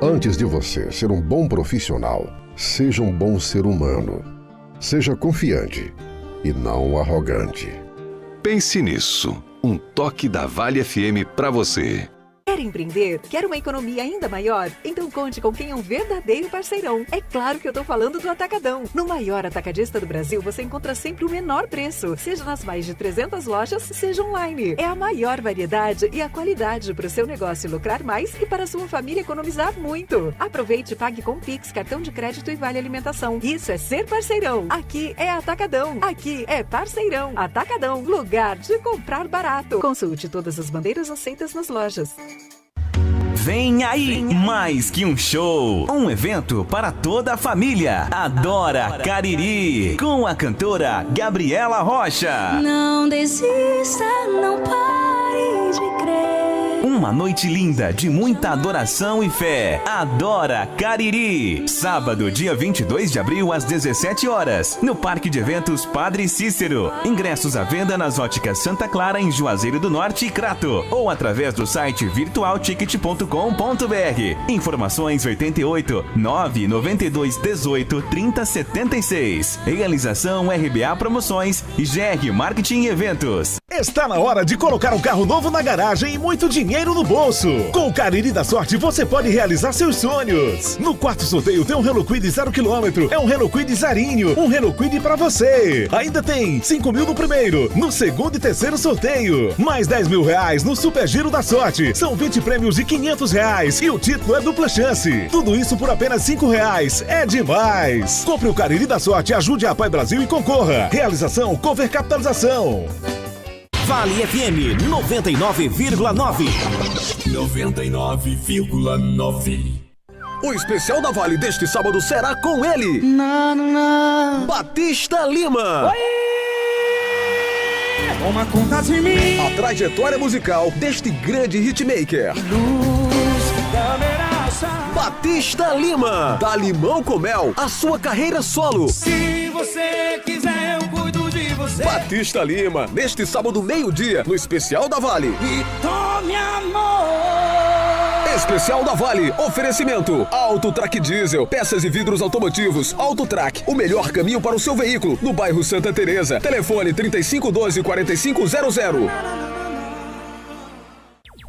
Antes de você ser um bom profissional, seja um bom ser humano. Seja confiante e não arrogante. Pense nisso. Um toque da Vale FM para você. Quer empreender? Quer uma economia ainda maior? Então conte com quem é um verdadeiro parceirão. É claro que eu tô falando do Atacadão. No maior atacadista do Brasil, você encontra sempre o menor preço, seja nas mais de 300 lojas, seja online. É a maior variedade e a qualidade para o seu negócio lucrar mais e para a sua família economizar muito. Aproveite e pague com Pix, cartão de crédito e vale alimentação. Isso é ser parceirão. Aqui é Atacadão. Aqui é parceirão. Atacadão, lugar de comprar barato. Consulte todas as bandeiras aceitas nas lojas. Vem aí, mais que um show, um evento para toda a família. Adora Cariri, com a cantora Gabriela Rocha. Não desista, não pare de crer. Uma noite linda de muita adoração e fé. Adora Cariri. Sábado, dia 22 de abril, às 17 horas, no Parque de Eventos Padre Cícero. Ingressos à venda nas óticas Santa Clara, em Juazeiro do Norte e Crato, ou através do site virtualticket.com.br. Informações 88 992 18 30 76. Realização RBA Promoções e GR Marketing e Eventos. Está na hora de colocar um carro novo na garagem e muito dinheiro no bolso. Com o Cariri da Sorte você pode realizar seus sonhos. No quarto sorteio tem um Renault Kwid 0 km. É um Renault Kwid Zarinho. Um Renault Kwid pra você. Ainda tem 5 mil no primeiro, no segundo e terceiro sorteio. Mais 10 mil reais no Super Giro da Sorte. São 20 prêmios de 500 reais. E o título é dupla chance. Tudo isso por apenas 5 reais. É demais. Compre o Cariri da Sorte, ajude a Pai Brasil e concorra. Realização Cover Capitalização. Vale FM 99,9. 99,9. O especial da Vale deste sábado será com ele, Batista Lima. Toma conta de mim. A trajetória musical deste grande hitmaker. Batista Lima, da Limão com Mel, a sua carreira solo. Se você quiser, eu cuido de você. Batista Lima, neste sábado, meio-dia, no Especial da Vale. E tome amor. Especial da Vale, oferecimento Auto Track Diesel, peças e vidros automotivos. Auto Track, o melhor caminho para o seu veículo, no bairro Santa Teresa. Telefone 3512-4500.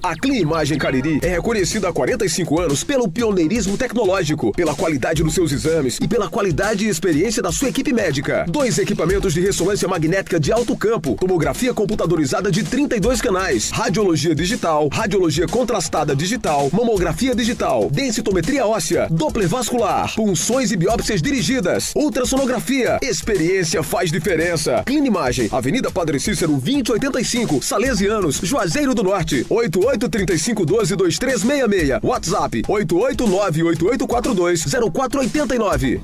A Clinimagem Cariri é reconhecida há 45 anos pelo pioneirismo tecnológico, pela qualidade dos seus exames e pela qualidade e experiência da sua equipe médica. 2 equipamentos de ressonância magnética de alto campo, tomografia computadorizada de 32 canais, radiologia digital, radiologia contrastada digital, mamografia digital, densitometria óssea, Doppler vascular, punções e biópsias dirigidas, ultrassonografia. Experiência faz diferença. Clinimagem, Avenida Padre Cícero, 2085, Salesianos, Juazeiro do Norte, 8835122366, WhatsApp 88988420489.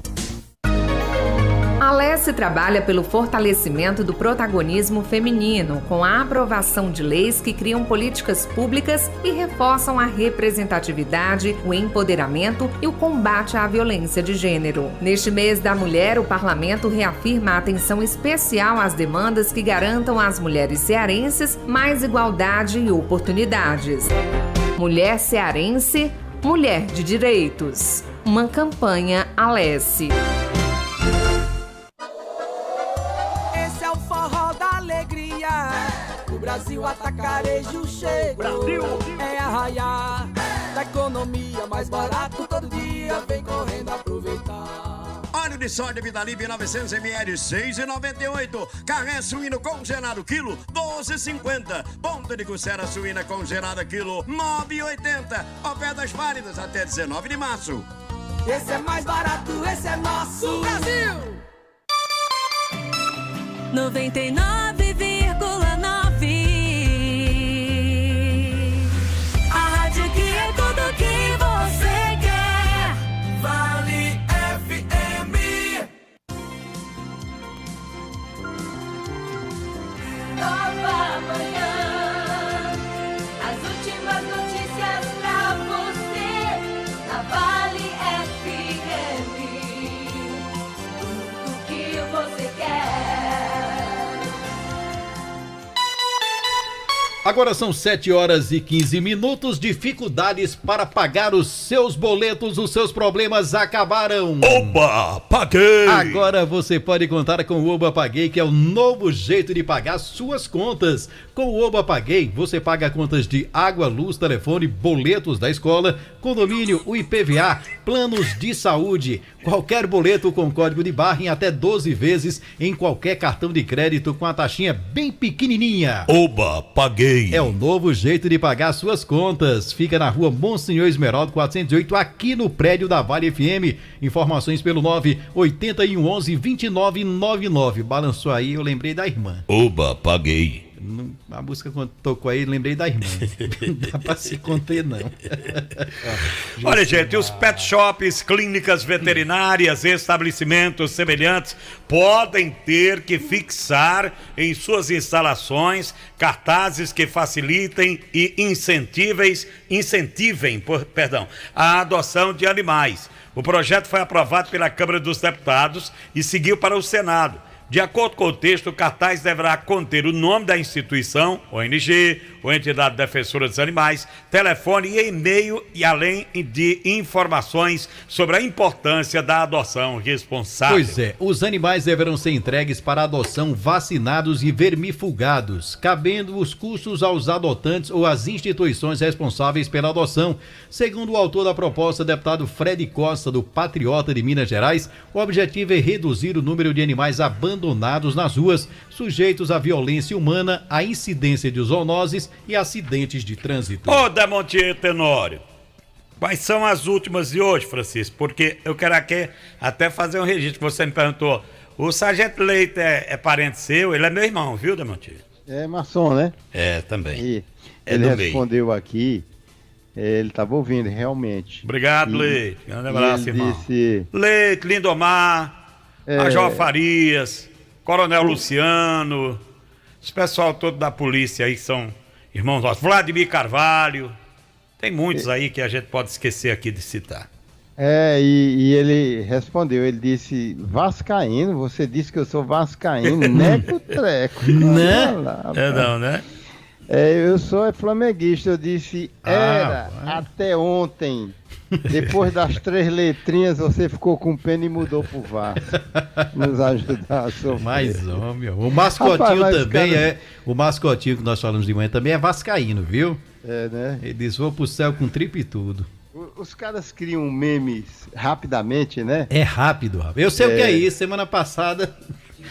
A Alesse trabalha pelo fortalecimento do protagonismo feminino, com a aprovação de leis que criam políticas públicas e reforçam a representatividade, o empoderamento e o combate à violência de gênero. Neste mês da mulher, o parlamento reafirma a atenção especial às demandas que garantam às mulheres cearenses mais igualdade e oportunidades. Mulher cearense, mulher de direitos. Uma campanha Alesse. O Brasil Atacarejo chegou. Brasil. É arraiar da economia mais barato. Todo dia vem correndo aproveitar. Óleo de soja Vida Livre 900 ml, 6,98. Carré suíno congelado, quilo, 12,50. Ponta de costela suína congelada, quilo, 9,80. Ofertas válidas até 19 de março. Esse é mais barato, esse é nosso Brasil. 99,9. A rádio que é tudo que você quer. Vale FM. Nova manhã. As últimas notícias pra você. Na Vale FM. Tudo que você quer. Agora são 7h15. Dificuldades para pagar os seus boletos, os seus problemas acabaram. Oba, paguei! Agora você pode contar com o Oba Paguei, que é o novo jeito de pagar suas contas. Com o Oba Paguei, você paga contas de água, luz, telefone, boletos da escola, condomínio, o IPVA, planos de saúde. Qualquer boleto com código de barra em até 12 vezes em qualquer cartão de crédito com a taxinha bem pequenininha. Oba, paguei! É o novo jeito de pagar suas contas. Fica na rua Monsenhor Esmeraldo 408, aqui no prédio da Vale FM. Informações pelo 98111-2999. Balançou aí, eu lembrei da irmã. Oba, paguei! A música quando tocou aí, lembrei da irmã. Não dá pra se conter, não. Olha, gente, os pet shops, clínicas veterinárias, estabelecimentos semelhantes podem ter que fixar em suas instalações cartazes que facilitem e incentivem a adoção de animais. O projeto foi aprovado pela Câmara dos Deputados e seguiu para o Senado. De acordo com o texto, o cartaz deverá conter o nome da instituição, ONG, ou entidade defensora dos animais, telefone e e-mail, e além de informações sobre a importância da adoção responsável. Pois é, os animais deverão ser entregues para adoção vacinados e vermifugados, cabendo os custos aos adotantes ou às instituições responsáveis pela adoção. Segundo o autor da proposta, deputado Fred Costa, do Patriota de Minas Gerais, o objetivo é reduzir o número de animais abandonados nas ruas, sujeitos à violência humana, à incidência de zoonoses e acidentes de trânsito. Ô, Demontier Tenório, quais são as últimas de hoje, Francisco? Porque eu quero aqui até fazer um registro. Você me perguntou, o Sargento Leite é parente seu? Ele é meu irmão, viu, Demontier? É maçom, né? É, também. E É ele do respondeu aqui, ele estava ouvindo, realmente. Obrigado, Leite. Grande abraço, ele irmão. disse... Leite, Lindomar, Major Farias, Coronel Luciano, esse pessoal todo da polícia aí que são irmãos nossos, Vladimir Carvalho, tem muitos aí que a gente pode esquecer aqui de citar. E ele respondeu, ele disse, vascaíno, você disse que eu sou vascaíno, neco treco. Né? Não, né? Eu sou flamenguista, eu disse, era até ontem. Depois das 3 letrinhas, você ficou com pena e mudou pro Vasco. Nos ajudar a sofrer. Mas, homem, o mascotinho também o mascotinho que nós falamos de manhã também é vascaíno, viu? É, né? Ele diz, vou pro céu com tripa e tudo. Os caras criam memes rapidamente, né? É rápido, rapaz. Eu sei o que é isso. Semana passada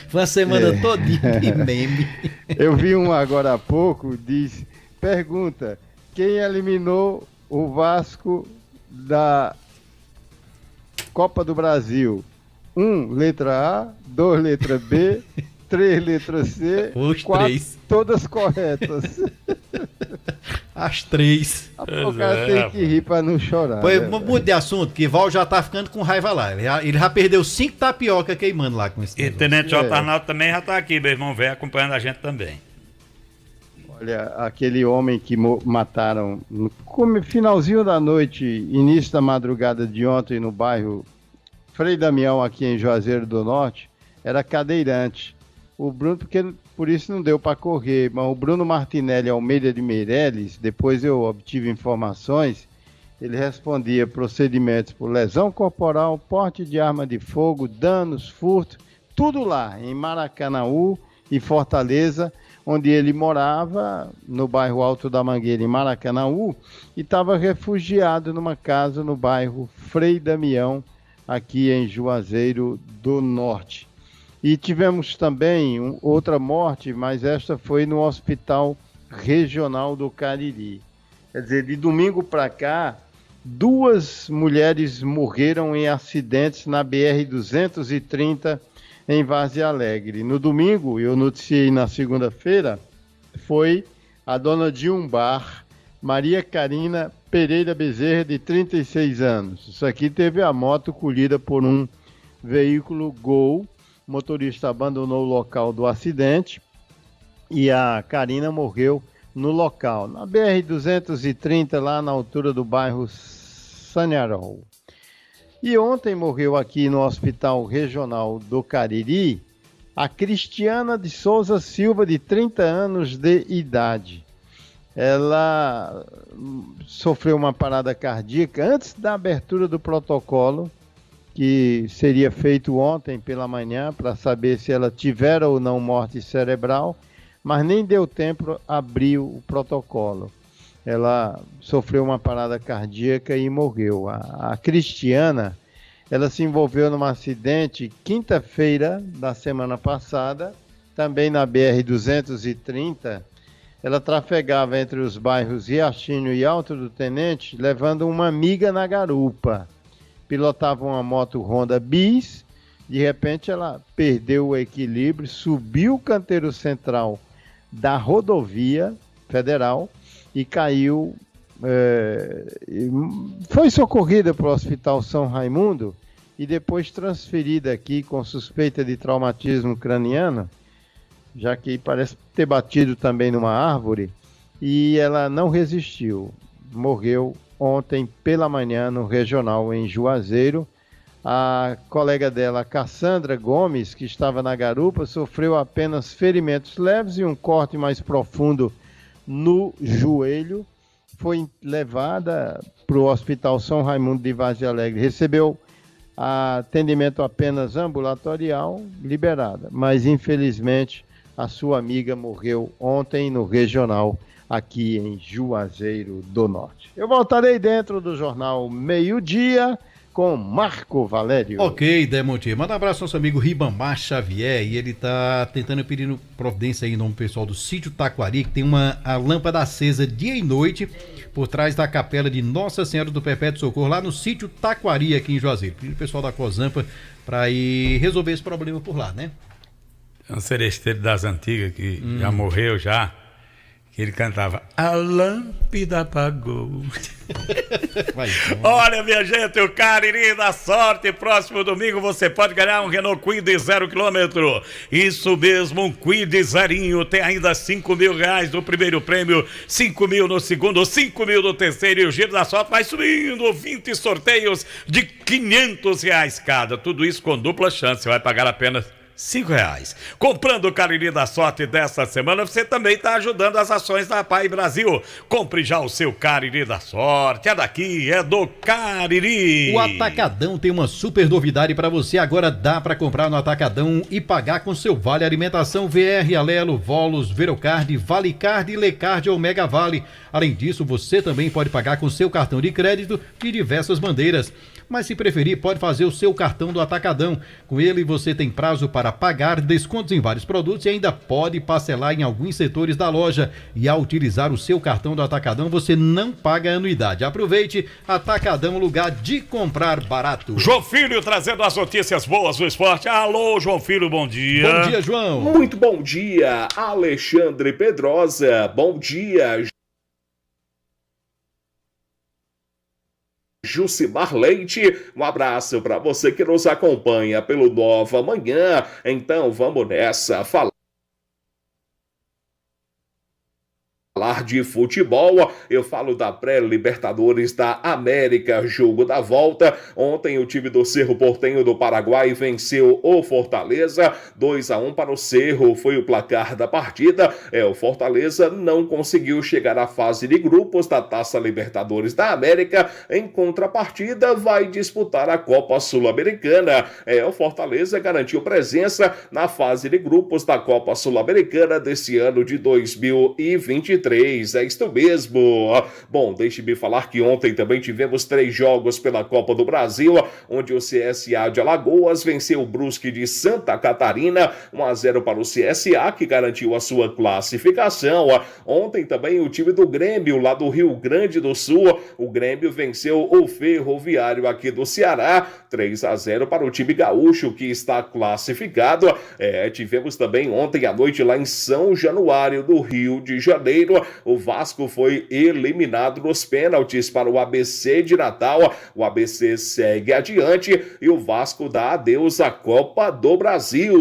foi uma semana todinha de meme. Eu vi um agora há pouco, pergunta, quem eliminou o Vasco da Copa do Brasil? 1, letra A, 2, letra B, 3, letra C, Os 4, 3. todas corretas. As 3. O cara tem que rir pra não chorar. Pois, né, mude de assunto, que Val já tá ficando com raiva lá. Ele já perdeu 5 tapioca queimando lá com esse E Tenente J. Arnaldo também já tá aqui, meu irmão velho, acompanhando a gente também. Olha, aquele homem que mataram no finalzinho da noite, início da madrugada de ontem no bairro Frei Damião, aqui em Juazeiro do Norte, era cadeirante. O Bruno, porque por isso não deu para correr, mas o Bruno Martinelli Almeida de Meireles, depois eu obtive informações, ele respondia procedimentos por lesão corporal, porte de arma de fogo, danos, furto, tudo lá, em Maracanaú e Fortaleza, onde ele morava, no bairro Alto da Mangueira, em Maracanaú, e estava refugiado numa casa no bairro Frei Damião, aqui em Juazeiro do Norte. E tivemos também outra morte, mas esta foi no Hospital Regional do Cariri. Quer dizer, de domingo para cá, 2 mulheres morreram em acidentes na BR-230 em Várzea Alegre. No domingo, eu noticiei na segunda-feira, foi a dona de um bar, Maria Carina Pereira Bezerra, de 36 anos. Isso aqui teve a moto colhida por um veículo Gol. O motorista abandonou o local do acidente e a Carina morreu no local, na BR-230, lá na altura do bairro Sanharol. E ontem morreu aqui no Hospital Regional do Cariri a Cristiana de Souza Silva, de 30 anos de idade. Ela sofreu uma parada cardíaca antes da abertura do protocolo, que seria feito ontem pela manhã para saber se ela tivera ou não morte cerebral, mas nem deu tempo abrir o protocolo. Ela sofreu uma parada cardíaca e morreu. A Cristiana, ela se envolveu num acidente quinta-feira da semana passada, também na BR-230. Ela trafegava entre os bairros Riachinho e Alto do Tenente, levando uma amiga na garupa. Pilotava uma moto Honda Bis, de repente ela perdeu o equilíbrio, subiu o canteiro central da rodovia federal e caiu, foi socorrida para o Hospital São Raimundo e depois transferida aqui com suspeita de traumatismo craniano, já que parece ter batido também numa árvore, e ela não resistiu, morreu ontem pela manhã no Regional em Juazeiro. A colega dela, Cassandra Gomes, que estava na garupa, sofreu apenas ferimentos leves e um corte mais profundo no joelho. Foi levada para o Hospital São Raimundo de Várzea Alegre. Recebeu atendimento apenas ambulatorial, liberada. Mas, infelizmente, a sua amiga morreu ontem no Regional, aqui em Juazeiro do Norte. Eu voltarei dentro do Jornal Meio-Dia com Marco Valério. Ok, Demontier. Manda um abraço ao nosso amigo Ribamar Xavier, e ele tá tentando pedir providência aí em nome do pessoal do Sítio Taquari, que tem a lâmpada acesa dia e noite por trás da capela de Nossa Senhora do Perpétuo Socorro, lá no Sítio Taquari, aqui em Juazeiro. Pedindo o pessoal da Cozampa para ir resolver esse problema por lá, né? É um seresteiro das antigas que já morreu já. Que ele cantava, a lâmpada apagou. Olha, minha gente, o Cariri da Sorte, próximo domingo você pode ganhar um Renault Kwid 0 km. Isso mesmo, um Kwid zerinho, tem ainda R$5.000 no primeiro prêmio, 5.000 no segundo, 5.000 no terceiro, e o Giro da Sorte vai subindo, 20 sorteios de R$500 cada. Tudo isso com dupla chance, você vai pagar apenas R$5. Comprando o Cariri da Sorte desta semana, você também está ajudando as ações da Pai Brasil. Compre já o seu Cariri da Sorte. É daqui, é do Cariri. O Atacadão tem uma super novidade para você. Agora dá para comprar no Atacadão e pagar com seu Vale Alimentação, VR, Alelo, Volos, Verocard, Valecard, Lecard ou Mega Vale. Além disso, você também pode pagar com seu cartão de crédito de diversas bandeiras. Mas se preferir, pode fazer o seu cartão do Atacadão. Com ele você tem prazo para pagar, descontos em vários produtos e ainda pode parcelar em alguns setores da loja. E ao utilizar o seu cartão do Atacadão, você não paga anuidade. Aproveite, Atacadão, lugar de comprar barato. João Filho trazendo as notícias boas do esporte. Alô, João Filho, bom dia. Bom dia, João. Muito bom dia, Alexandre Pedrosa. Bom dia, Jucimar Leite, um abraço para você que nos acompanha pelo Nova Manhã. Então vamos nessa, falar de futebol, eu falo da pré-Libertadores da América, jogo da volta. Ontem o time do Cerro Porteño do Paraguai venceu o Fortaleza, 2-1 para o Cerro, foi o placar da partida. O Fortaleza não conseguiu chegar à fase de grupos da Taça Libertadores da América, em contrapartida vai disputar a Copa Sul-Americana. O Fortaleza garantiu presença na fase de grupos da Copa Sul-Americana desse ano de 2023. É isto mesmo. Bom, deixe-me falar que ontem também tivemos 3 jogos pela Copa do Brasil, onde o CSA de Alagoas venceu o Brusque de Santa Catarina, 1-0 para o CSA, que garantiu a sua classificação. Ontem também o time do Grêmio, lá do Rio Grande do Sul, o Grêmio venceu o Ferroviário aqui do Ceará, 3-0 para o time gaúcho, que está classificado. Tivemos também ontem à noite lá em São Januário do Rio de Janeiro, o Vasco foi eliminado nos pênaltis para o ABC de Natal. O ABC segue adiante e o Vasco dá adeus à Copa do Brasil.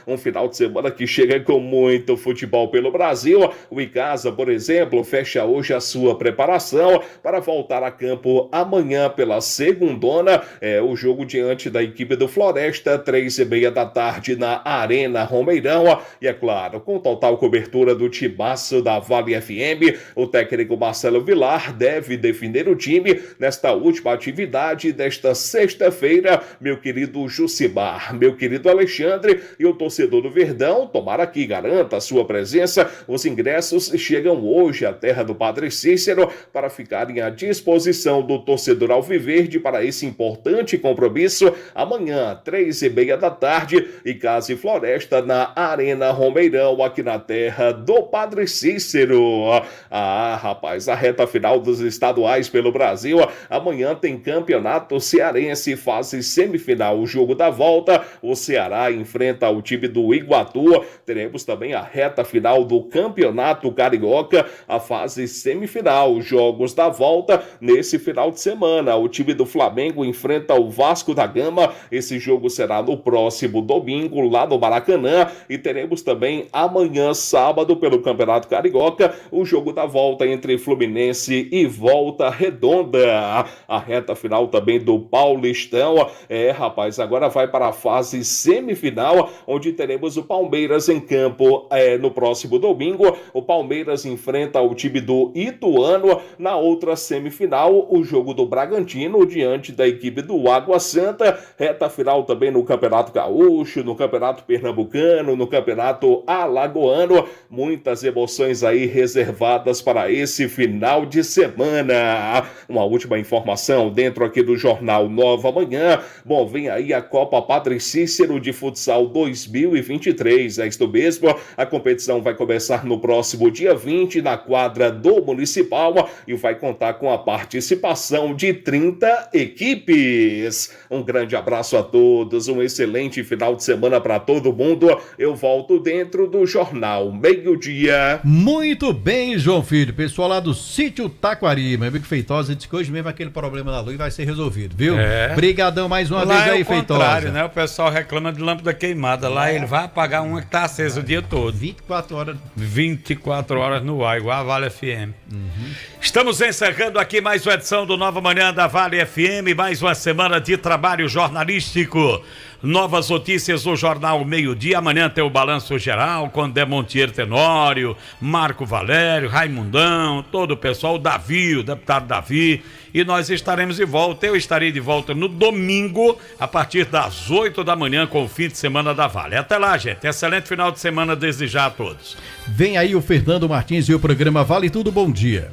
Um final de semana que chega com muito futebol pelo Brasil. O Icasa, por exemplo, fecha hoje a sua preparação para voltar a campo amanhã pela segundona. O jogo diante da equipe do Floresta, 3:30 da tarde na Arena Romeirão. E é claro, com total cobertura do timaço da Vale FM, o técnico Marcelo Vilar deve definir o time nesta última atividade desta sexta-feira. Meu querido Jucimar, meu querido Alexandre e o torcedor do Verdão, tomara que garanta a sua presença. Os ingressos chegam hoje à terra do Padre Cícero para ficarem à disposição do torcedor alviverde para esse importante compromisso amanhã, 3:30 da tarde, Icasa e Floresta na Arena Romeirão, aqui na terra do Padre Cícero. Rapaz, a reta final dos estaduais pelo Brasil. Amanhã tem campeonato cearense, fase semifinal, o jogo da volta. O Ceará enfrenta o time do Iguatu. Teremos também a reta final do campeonato carioca, a fase semifinal, jogos da volta. Nesse final de semana, o time do Flamengo enfrenta o Vasco da Gama. Esse jogo será no próximo domingo, lá no Maracanã. E teremos também amanhã, sábado, pelo campeonato carioca, o jogo da volta entre Fluminense e Volta Redonda. A reta final também do Paulistão. Rapaz, agora vai para a fase semifinal, onde teremos o Palmeiras em campo no próximo domingo. O Palmeiras enfrenta o time do Ituano. Na outra semifinal, o jogo do Bragantino diante da equipe do Água Santa. Reta final também no Campeonato Gaúcho, no Campeonato Pernambucano, no Campeonato Alagoano. Muitas emoções aí reservadas para esse final de semana. Uma última informação dentro aqui do Jornal Nova Manhã. Bom, vem aí a Copa Padre Cícero de Futsal 2023. É isto mesmo, a competição vai começar no próximo dia 20 na quadra do Municipal e vai contar com a participação de 30 equipes. Um grande abraço a todos, um excelente final de semana para todo mundo. Eu volto dentro do Jornal Meio-Dia. Muito bem, João Filho. Pessoal lá do Sítio Taquari, meu amigo Feitosa, disse que hoje mesmo aquele problema da luz vai ser resolvido, viu? Brigadão mais uma vez aí, Feitosa. Contrário, né? O pessoal reclama de lâmpada queimada. Lá ele vai apagar uma que tá acesa o dia todo. 24 horas. 24 horas no ar, igual a Vale FM. Estamos encerrando aqui mais uma edição do Nova Manhã da Vale FM, mais uma semana de trabalho jornalístico. Novas notícias do Jornal Meio-Dia. Amanhã tem o Balanço Geral com Demontier Tenório, Marco Valério, Raimundão, todo o pessoal, o Davi, o deputado Davi. E nós estaremos de volta. Eu estarei de volta no domingo, a partir das 8 da manhã, com o fim de semana da Vale. Até lá, gente. Excelente final de semana desde já a todos. Vem aí o Fernando Martins e o programa Vale Tudo. Bom dia.